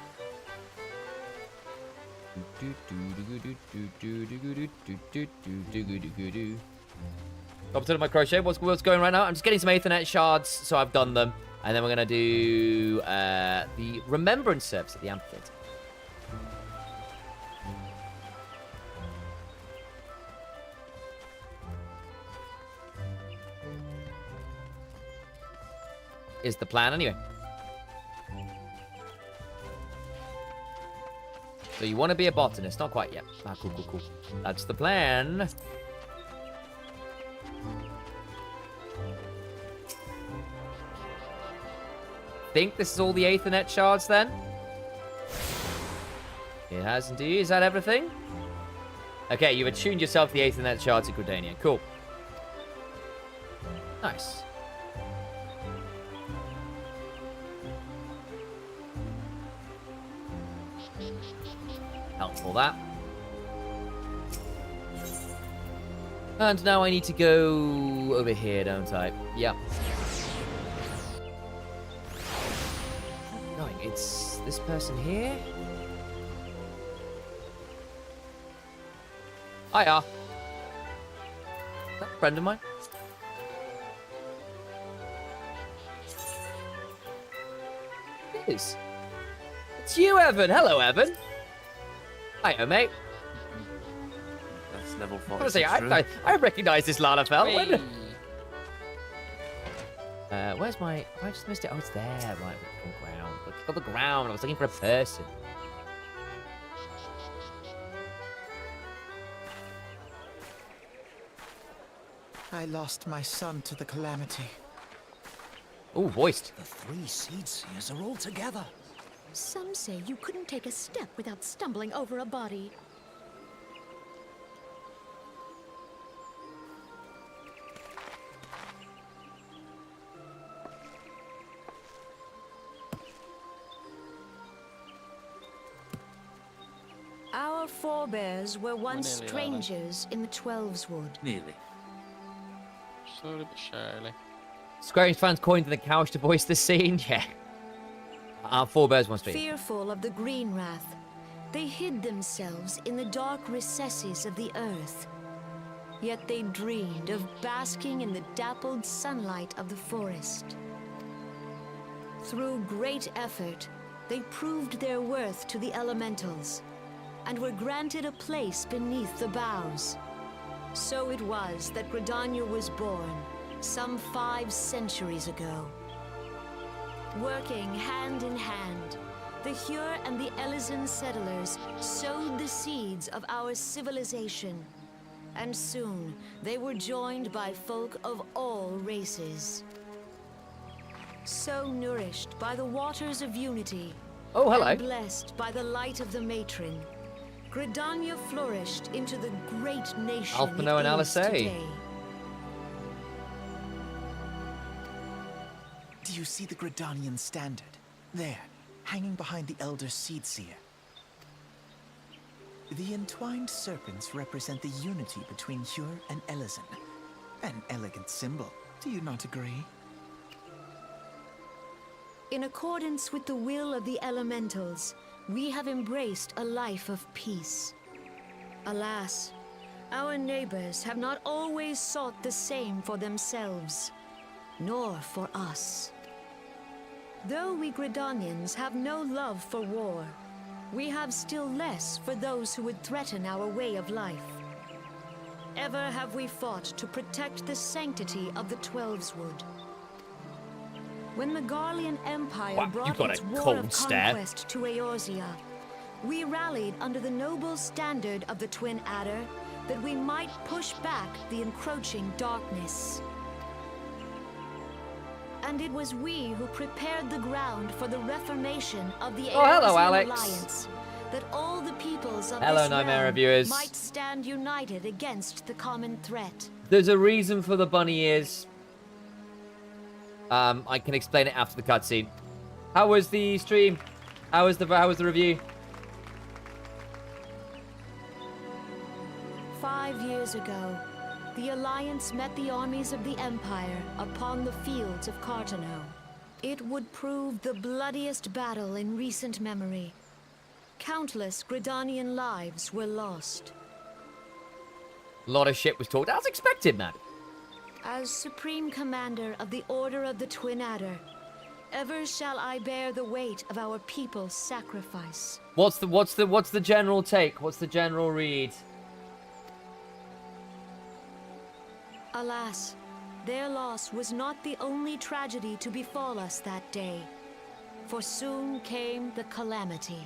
Up to my crochet. What's going right now? I'm just getting some Ethernet shards, so I've done them, and then we're gonna do the remembrance service at the amphitheater. Is the plan anyway. So you want to be a botanist? Not quite yet. Ah, cool. That's the plan. Think this is all the Aethernet shards then? It has indeed. Is that everything? Okay, you've attuned yourself to the Aethernet shards in Gridania. Cool. Nice. Helpful that. And now I need to go over here, don't I? Yep. Going, it's this person here. Hiya. Is that a friend of mine? It is. It's you, Evan. Hello, Evan. Hiya, mate. That's level 4. I was gonna say, I recognize this Lalafell. Where's my... I just missed it. Oh, it's there. Right, on the ground. Look on the ground. I was looking for a person. I lost my son to the calamity. Oh, voiced. The 3 seed seers are all together. Some say you couldn't take a step without stumbling over a body. Our forebears were once nearly there, then. strangers in the Twelves Wood. Nearly. Slowly but surely. Square Enix fans coined the couch to voice this scene. Yeah. Our forebears must be. Fearful of the Green Wrath, they hid themselves in the dark recesses of the earth. Yet they dreamed of basking in the dappled sunlight of the forest. Through great effort, they proved their worth to the elementals, and were granted a place beneath the boughs. So it was that Gridania was born, some 5 centuries ago. Working hand in hand, the Hyur and the Elysian settlers sowed the seeds of our civilization, and soon they were joined by folk of all races. So nourished by the waters of unity, Oh, hello. and blessed by the light of the matron, Gridania flourished into the great nation Alphino it and is Alisei. today. Do you see the Gridanian standard? There, hanging behind the Elder Seed Seer. The entwined serpents represent the unity between Hyur and Elysian. An elegant symbol, do you not agree? In accordance with the will of the elementals, we have embraced a life of peace. Alas, our neighbors have not always sought the same for themselves, nor for us. Though we Gridanians have no love for war, we have still less for those who would threaten our way of life. Ever have we fought to protect the sanctity of the Twelveswood. When the Garlean Empire Wow, you brought got its a war cold of stare. conquest to Eorzea, we rallied under the noble standard of the Twin Adder that we might push back the encroaching darkness. And it was we who prepared the ground for the reformation of the Oh, hello, Eorzean Alex. Alliance, that all the peoples of Hello, this Nightmare realm viewers. might stand united against the common threat. There's a reason for the bunny ears. I can explain it after the cutscene. How was the stream? How was the review? 5 years ago, the Alliance met the armies of the Empire upon the fields of Cartano. It would prove the bloodiest battle in recent memory. Countless Gridanian lives were lost. A lot of shit was talked. As expected, man. As Supreme Commander of the Order of the Twin Adder, ever shall I bear the weight of our people's sacrifice. What's the general take? What's the general read? Alas, their loss was not the only tragedy to befall us that day, for soon came the calamity.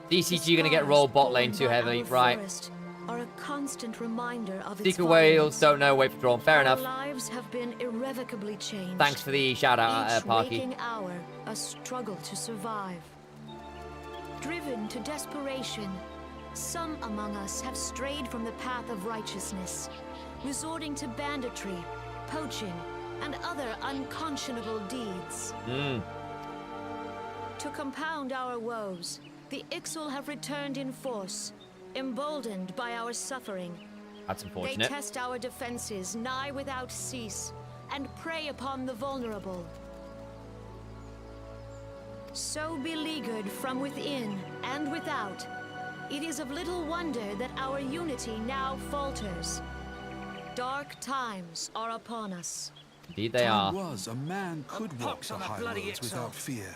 DCG gonna get rolled bot lane too heavily, right? Are a constant reminder of its Secret Wales violence. don't know, wait for drawn. Fair Our enough. lives have been irrevocably changed. Thanks for the shout out, Each Parky. waking hour, a struggle to survive. Driven to desperation, some among us have strayed from the path of righteousness, resorting to banditry, poaching, and other unconscionable deeds. To compound our woes, the Ixal have returned in force, emboldened by our suffering. That's They unfortunate. test our defenses nigh without cease, and prey upon the vulnerable. So beleaguered from within and without, it is of little wonder that our unity now falters. Dark times are upon us. Indeed they are. Was a man could walk the high roads without fear.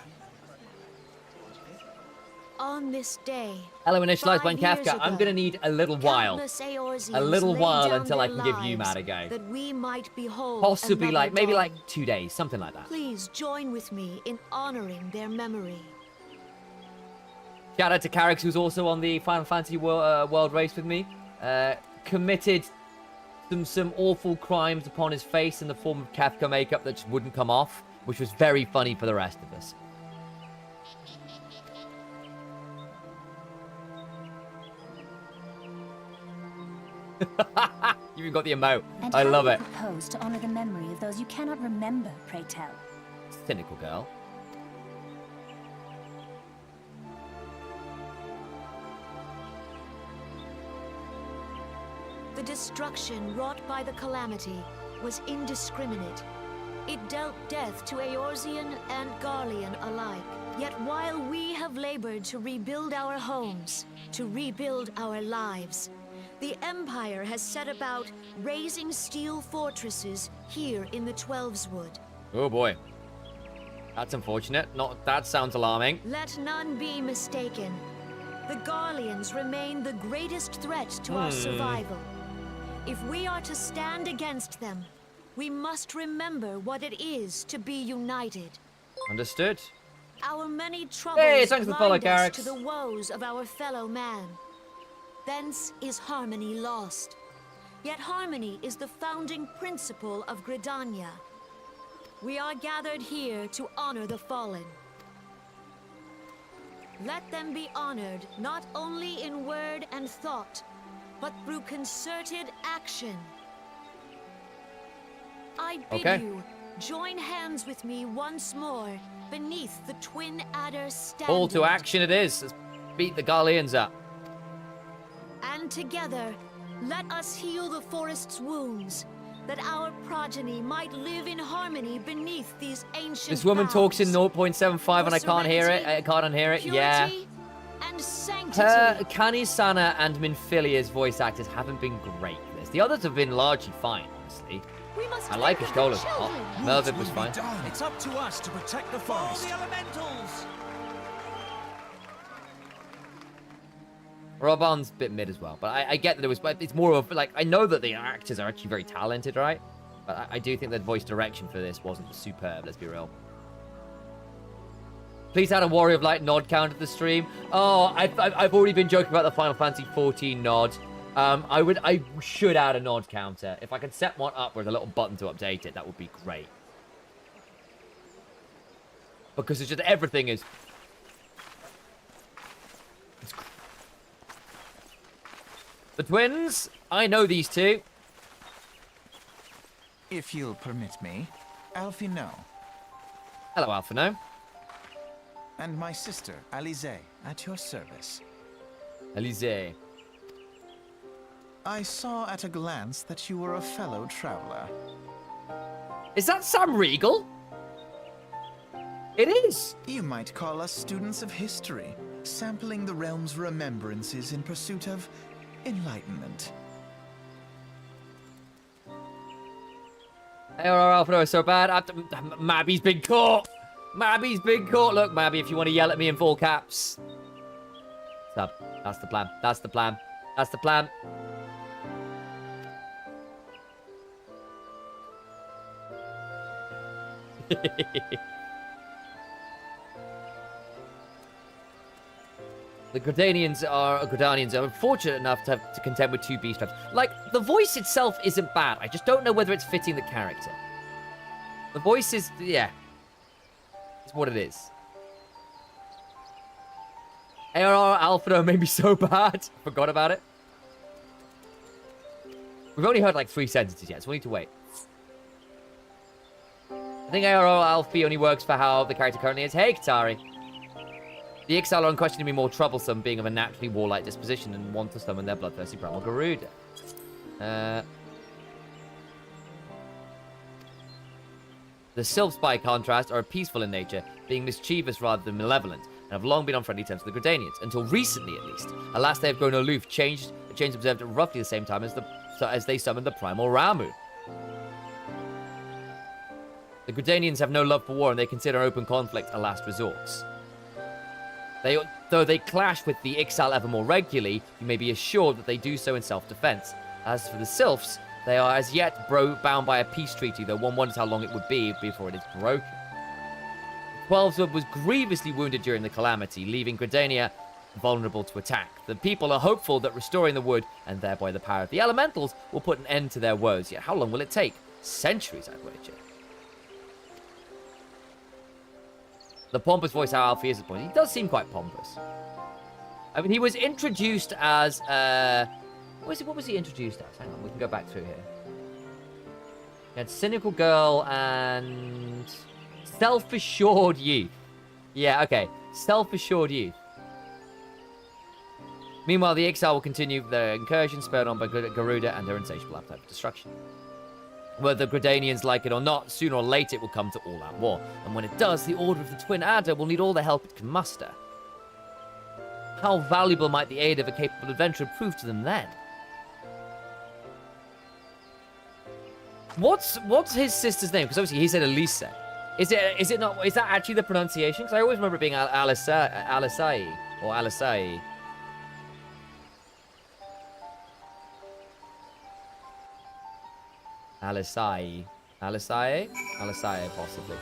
On this day, Hello, initialized 5 by years Kafka. I'm ago, gonna need a little while. countless Eorzeans A little laid while down until I their can give you lives mad again. that we might behold Possibly another like, maybe dawn. like 2 days, something like that. Please join with me in honoring their memory. Shout out to Carrix, who's also on the Final Fantasy World Race with me. Committed some awful crimes upon his face in the form of Kafka makeup that just wouldn't come off, which was very funny for the rest of us. You even got the emote. And I how love do you it. propose to honor the memory of those you cannot remember, pray tell? Cynical girl. The destruction wrought by the calamity was indiscriminate. It dealt death to Eorzean and Garlean alike. Yet while we have labored to rebuild our homes, to rebuild our lives, the Empire has set about raising steel fortresses here in the Twelveswood. Oh boy. That's unfortunate. That sounds alarming. Let none be mistaken. The Garleans remain the greatest threat to our survival. If we are to stand against them, we must remember what it is to be united. Understood. Our many troubles Hey, thanks for the follow, blind us Garrix. to the woes of our fellow man. Thence is harmony lost. Yet harmony is the founding principle of Gridania. We are gathered here to honor the fallen. Let them be honored not only in word and thought, but through concerted action. I bid Okay. you join hands with me once more beneath the Twin Adder's standard. Call to action it is. Let's beat the Garleans up. Band together. Let us heal the forest's wounds, that our progeny might live in harmony beneath these ancient This woman talks in boughs. 0.75 and I can't hear it. I can't unhear it. Yeah. Purity and sanctity. Her, Kani-sana and Minfilia's voice actors haven't been great for this. The others have been largely fine, honestly. We must I like think of Ishtola. the children. Oh, Melvin was fine. It's up to us to protect the forest. elementals! Robon's a bit mid as well, but I get that it was, but it's more of, like, I know that the actors are actually very talented, right? But I do think that voice direction for this wasn't superb, let's be real. Please add a Warrior of Light nod count to the stream. Oh, I've already been joking about the Final Fantasy 14 nod. I should add a nod counter. If I could set one up with a little button to update it, that would be great. Because it's just, everything is... The twins, I know these two. If you'll permit me, Alphino, Hello, Alphino. and my sister, Alize, at your service. Elise. I saw at a glance that you were a fellow traveler. Is that Sam Riegel? It is. You might call us students of history, sampling the realm's remembrances in pursuit of enlightenment. ARR Alphino is so bad. Mabby's been caught. Mabby's been caught. Look, Mabby, if you want to yell at me in full caps. Sub. That's the plan. That's the plan. That's the plan. The Gridanians are fortunate enough to have to contend with 2 beast types. Like, the voice itself isn't bad. I just don't know whether it's fitting the character. The voice is, yeah. It's what it is. ARR Alphino made me so bad. Forgot about it. We've only heard like 3 sentences yet, so we need to wait. I think ARR Alfie only works for how the character currently is. Hey, Katari. The Ixal are unquestionably more troublesome, being of a naturally warlike disposition and want to summon their bloodthirsty primal Garuda. The Sylphs, by contrast, are peaceful in nature, being mischievous rather than malevolent, and have long been on friendly terms with the Gridanians, until recently at least. Alas, they have grown aloof, a change observed at roughly the same time as they summoned the primal Ramu. The Gridanians have no love for war, and they consider open conflict a last resort. Though they clash with the Ixal ever more regularly, you may be assured that they do so in self-defense. As for the Sylphs, they are as yet bound by a peace treaty, though one wonders how long it would be before it is broken. Twelveswood was grievously wounded during the calamity, leaving Gridania vulnerable to attack. The people are hopeful that restoring the wood, and thereby the power of the elementals, will put an end to their woes. Yet how long will it take? Centuries, I'd wager. The pompous voice how Alfie is at point. He does seem quite pompous. I mean, he was introduced as, what was he introduced as? Hang on, we can go back through here. He had Cynical Girl and Self-Assured Youth. Yeah, okay. Self-Assured Youth. Meanwhile, the Ixal will continue their incursion, spurred on by Garuda and her insatiable appetite for destruction. Whether the Gridanians like it or not, sooner or later it will come to all-out war. And when it does, the Order of the Twin Adder will need all the help it can muster. How valuable might the aid of a capable adventurer prove to them then? What's his sister's name? Because obviously he said Elise. Is that actually the pronunciation? Because I always remember it being Alisai or Alisai. Alisai, possibly.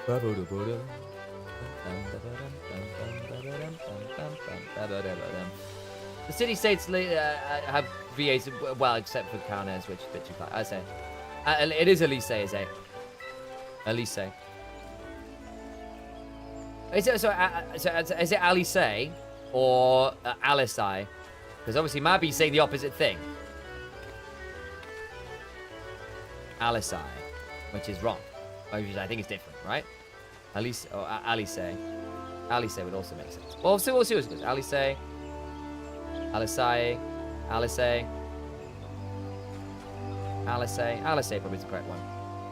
The city-states have VAs, well, except for Kaunas, which is a bit too far. I say. It is Elise, is it? Elise. Is it Alice or Alisai? Because obviously Mabi's saying the opposite thing. Alisai, which is wrong. Which I think is different, right? Alice or Alice. Alice would also make sense. Well, we'll see what it goes. Alice, probably is the correct one.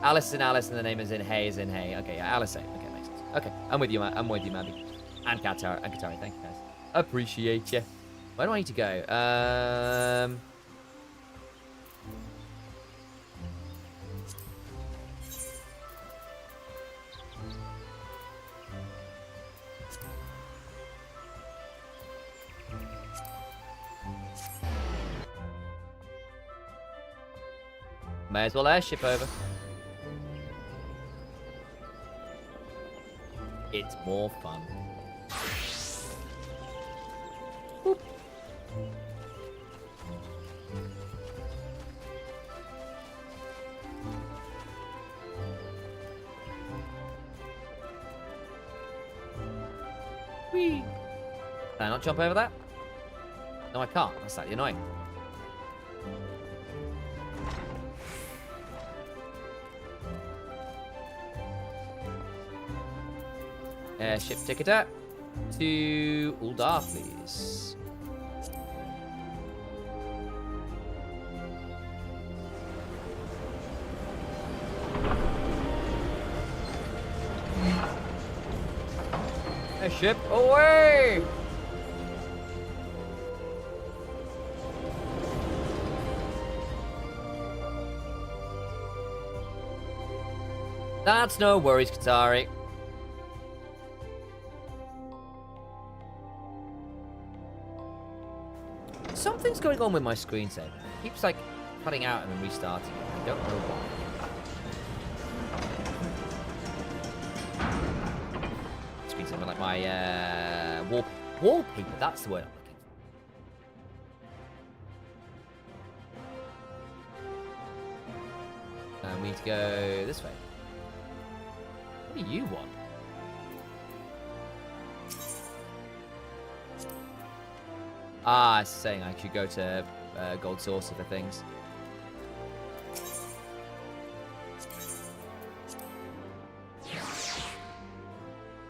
Alice, and the name is in Hay, Okay, yeah, Alice. Okay, makes sense. Okay, I'm with you, Maddie. And Katari, thank you, guys. Appreciate you. Where do I need to go? May as well airship over. It's more fun. Boop. Whee! Can I not jump over that? No, I can't. That's slightly annoying. Airship ticketer to Uldar, please. Airship away! That's no worries, Katari. Something's going on with my screensaver. It keeps like cutting out and then restarting. I don't know why. Screensaver, like my wallpaper. That's the word I'm looking for. And we need to go this way. What do you want? Ah, it's saying I should go to Gold Saucer for things.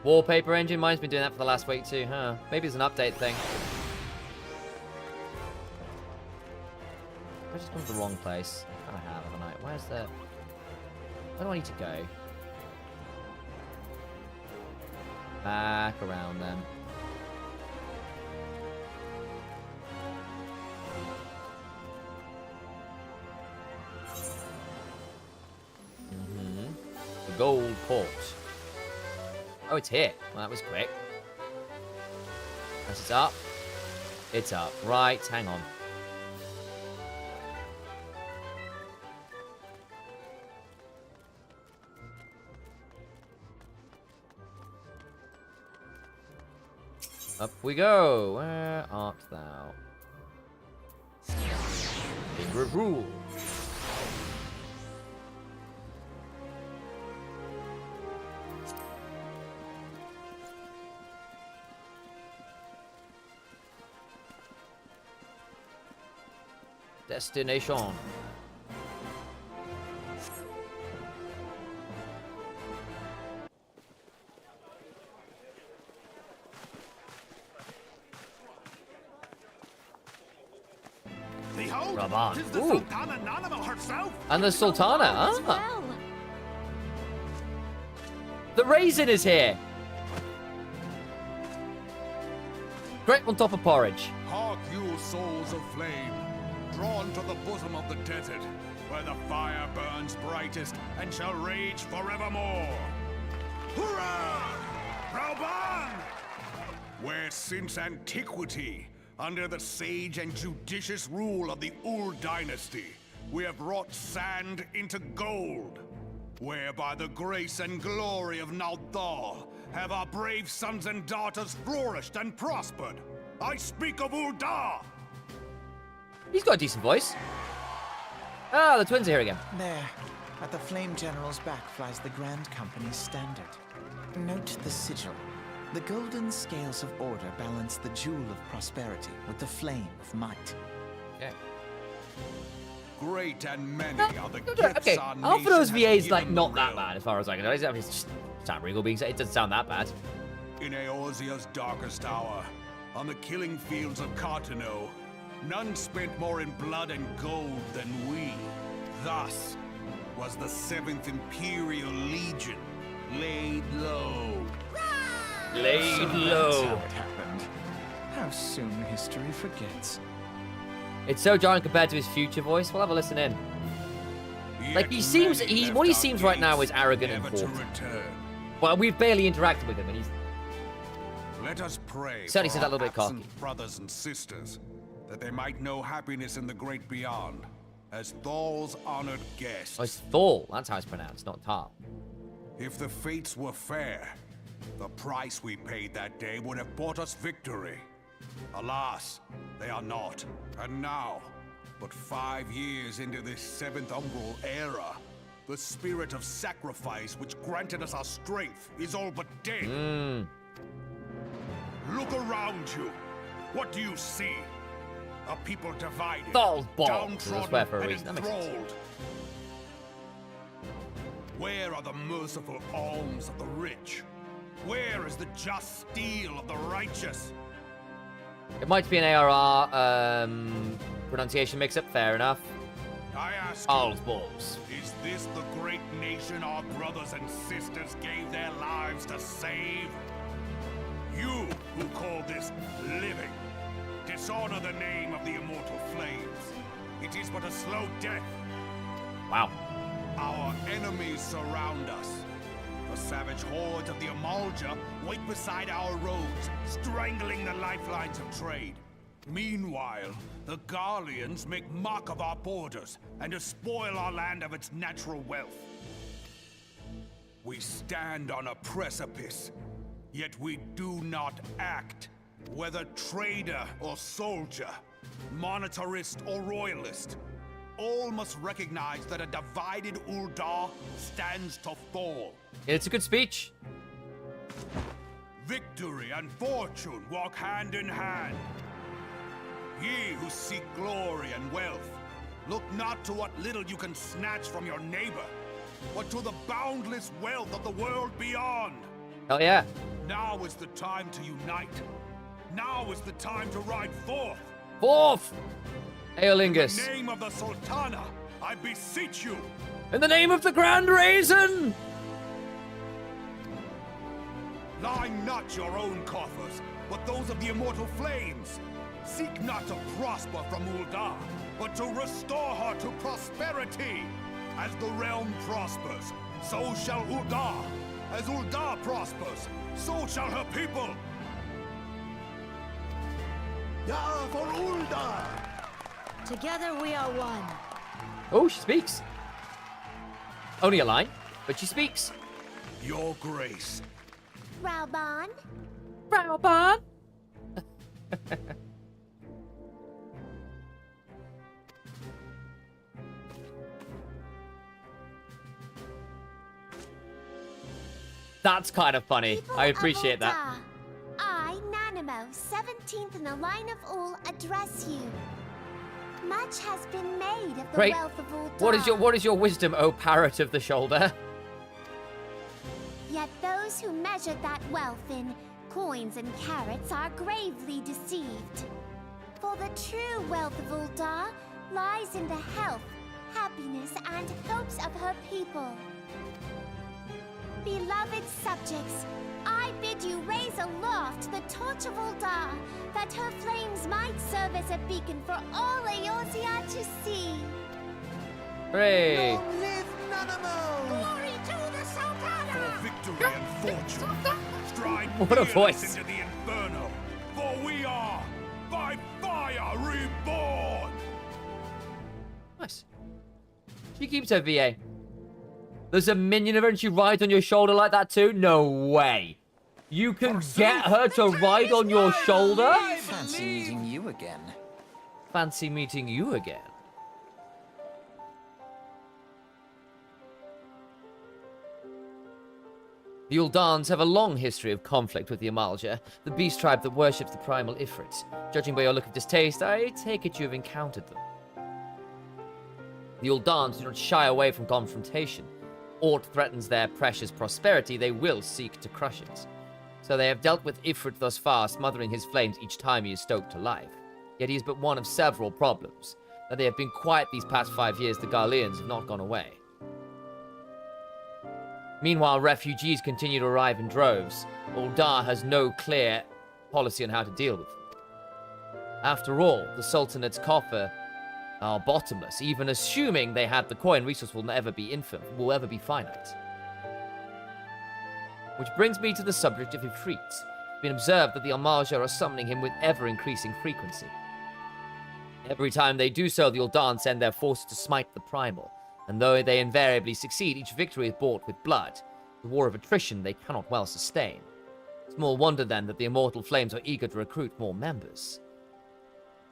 Wallpaper engine, mine's been doing that for the last week too, huh? Maybe it's an update thing. I just gone to the wrong place. I kind of have, haven't I? Where's the... Where do I need to go? Back around then. The Gold Port. Oh, it's here. Well, that was quick. Press it up. It's up. Right, hang on. Up we go. Where art thou? Finger of rule. Destination. Raban. Ooh. And the Sultana. Ah. Well. The raisin is here. Great on top of porridge. Hark you, souls of flame, drawn to the bosom of the desert, where the fire burns brightest and shall rage forevermore. Hurrah! Rauban! Where since antiquity, under the sage and judicious rule of the Ur dynasty, we have wrought sand into gold. Where by the grace and glory of Naldal have our brave sons and daughters flourished and prospered. I speak of Uldar! He's got a decent voice. Ah, the twins are here again. There, at the Flame General's back flies the Grand Company's standard. Note the sigil. The golden scales of order balance the jewel of prosperity with the flame of might. Okay. Great and many are the gifts Okay, our half of those nation has VAs like given not the that realm. bad as far as I can know. It's just sound regal being said. It doesn't sound that bad. In Eorzea's darkest hour, on the killing fields of Cartano, none spent more in blood and gold than we. Thus was the 7th Imperial Legion laid low. Laid So that's low. how it happened. How soon history forgets. It's so jarring compared to his future voice. We'll have a listen in. Like, he Yet seems- many he- left what he our seems right now gates, is arrogant and never to haughty. return. Well, we've barely interacted with him, and he's... Let us pray Certainly for seems a our little bit absent cocky. brothers and sisters, that they might know happiness in the great beyond, as Thal's honored guests. Oh, it's Thal. That's how it's pronounced, not Tar. If the fates were fair, the price we paid that day would have bought us victory. Alas, they are not. And now, but 5 years into this 7th Umbral era, the spirit of sacrifice which granted us our strength is all but dead. Look around you. What do you see? A people divided, Thal's balls. I downtrodden, swear for a and reason. That makes sense. enthralled. Where are the merciful alms of the rich? Where is the just steel of the righteous? It might be an ARR pronunciation mix-up. Fair enough. I ask All's balls. you, is this the great nation our brothers and sisters gave their lives to save? You who call this living, dishonor the name of the immortal flames. It is but a slow death. Wow. Our enemies surround us. The savage hordes of the Amalja wait beside our roads, strangling the lifelines of trade. Meanwhile, the Garleans make mock of our borders and despoil our land of its natural wealth. We stand on a precipice, yet we do not act. Whether trader or soldier, monetarist or royalist, all must recognize that a divided Uldar stands to fall. It's a good speech. Victory and fortune walk hand in hand. Ye who seek glory and wealth, look not to what little you can snatch from your neighbor, but to the boundless wealth of the world beyond. Hell yeah. Now is the time to unite. Now is the time to ride forth. Fourth. In the Aeolingus. name of the Sultana, I beseech you. In the name of the Grand Raisin. Line not your own coffers, but those of the immortal flames. Seek not to prosper from Uldar, but to restore her to prosperity. As the realm prospers, so shall Uldar. As Uldar prospers, so shall her people. Ja, for Uldar! Together we are one. Oh, she speaks. Only a line, but she speaks. Your grace. Rauban? Browban. That's kind of funny. People I of appreciate that. Uldar, I, Nanimo, 17th in the line of all, address you. Much has been made of the Great. wealth of Uldar. What is your wisdom, O parrot of the shoulder? Yet those who measured that wealth in coins and carats are gravely deceived. For the true wealth of Uldar lies in the health, happiness, and hopes of her people. Beloved subjects, I bid you raise aloft the torch of Uldar, that her flames might serve as a beacon for all Eorzea to see. Hooray. Long live Nanamo! Glory to the Sultana! For victory and fortune, stride What a fearless voice. into the inferno. For we are, by fire, reborn. Nice. She keeps her VA. There's a minion of her and she rides on your shoulder like that too? No way. You can get her to ride on your shoulder? Fancy meeting you again. Fancy meeting you again. The Uldans have a long history of conflict with the Amalja, the beast tribe that worships the primal Ifrits. Judging by your look of distaste, I take it you have encountered them. The Uldans do not shy away from confrontation. Aught threatens their precious prosperity, they will seek to crush it. So they have dealt with Ifrit thus far, smothering his flames each time he is stoked to life. Yet he is but one of several problems. That they have been quiet these past 5 years, the Garleans have not gone away. Meanwhile, refugees continue to arrive in droves. Uldar has no clear policy on how to deal with them. After all, the Sultanate's coffer are bottomless. Even assuming they had the coin, resource will never be infinite, will ever be finite. Which brings me to the subject of Ifrit. It's been observed that the Al-Marja are summoning him with ever-increasing frequency. Every time they do so, the Uldan send their forces to smite the Primal, and though they invariably succeed, each victory is bought with blood. The war of attrition they cannot well sustain. Small wonder, then, that the Immortal Flames are eager to recruit more members.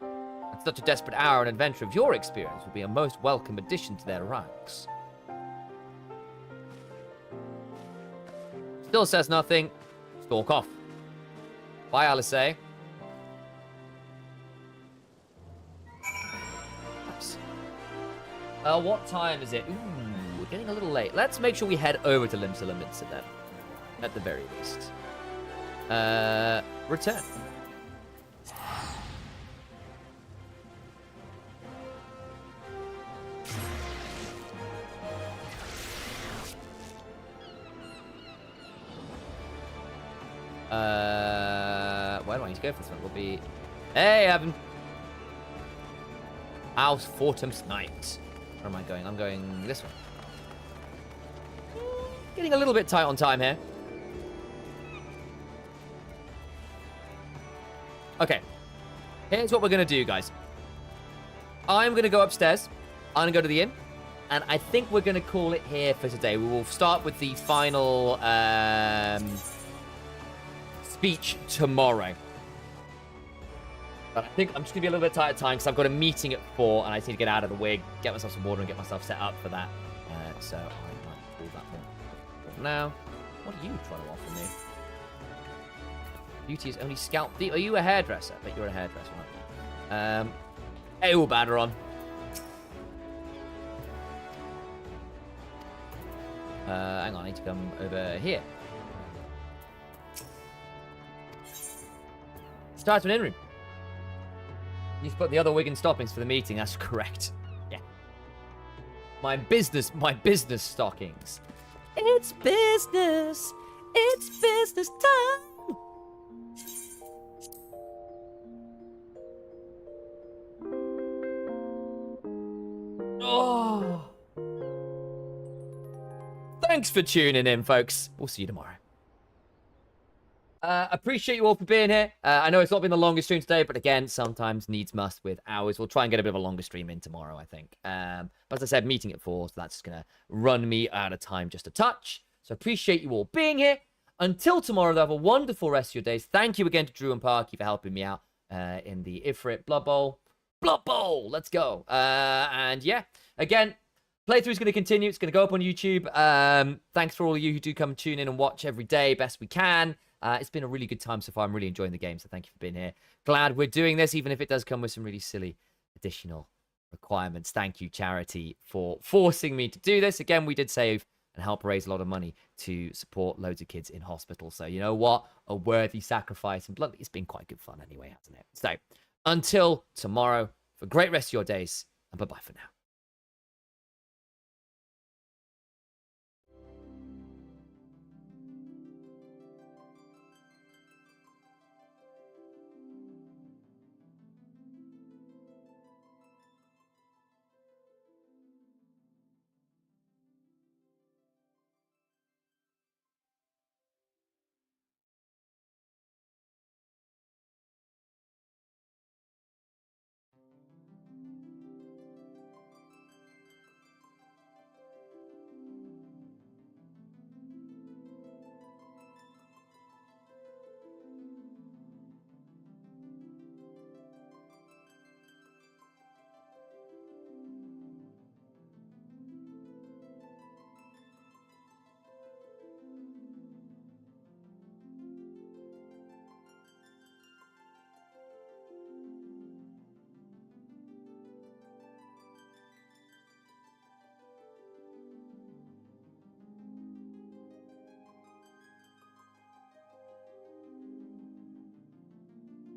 At such a desperate hour, an adventure of your experience will be a most welcome addition to their ranks. Still says nothing. Stalk off. Bye, Alice. What time is it? Ooh, we're getting a little late. Let's make sure we head over to Limsa Limitsa then. At the very least. Return. Where do I need to go for this one? Will be... Hey, Evan! House Fortum's Knight. Where am I going? I'm going this one. Getting a little bit tight on time here. Okay. Here's what we're going to do, guys. I'm going to go upstairs. I'm going to go to the inn. And I think we're going to call it here for today. We will start with the final speech tomorrow. But I think I'm just going to be a little bit tight at time because I've got a meeting at 4 and I just need to get out of the wig, get myself some water and get myself set up for that. So I might pull that one. But now, what are you trying to offer me? Beauty is only scalp deep. Are you a hairdresser? I bet you're a hairdresser, aren't you? Hey, Baderon. Hang on, I need to come over here. Start an in-room. You need to put the other wig in stockings for the meeting. That's correct. Yeah. My business stockings. It's business. It's business time. Oh. Thanks for tuning in, folks. We'll see you tomorrow. Appreciate you all for being here. I know it's not been the longest stream today, but again, sometimes needs must with hours. We'll try and get a bit of a longer stream in tomorrow, I think. But as I said, meeting at 4, so that's just going to run me out of time just a touch. So appreciate you all being here. Until tomorrow, though, have a wonderful rest of your days. Thank you again to Drew and Parky for helping me out in the Ifrit Blood Bowl. Blood Bowl! Let's go. And yeah, again, playthrough is going to continue. It's going to go up on YouTube. Thanks for all of you who do come tune in and watch every day best we can. It's been a really good time so far. I'm really enjoying the game, so thank you for being here. Glad we're doing this, even if it does come with some really silly additional requirements. Thank you, Charity, for forcing me to do this. Again, we did save and help raise a lot of money to support loads of kids in hospital. So, you know what? A worthy sacrifice. And blood, it's been quite good fun anyway, hasn't it? So, until tomorrow, have a great rest of your days, and bye-bye for now.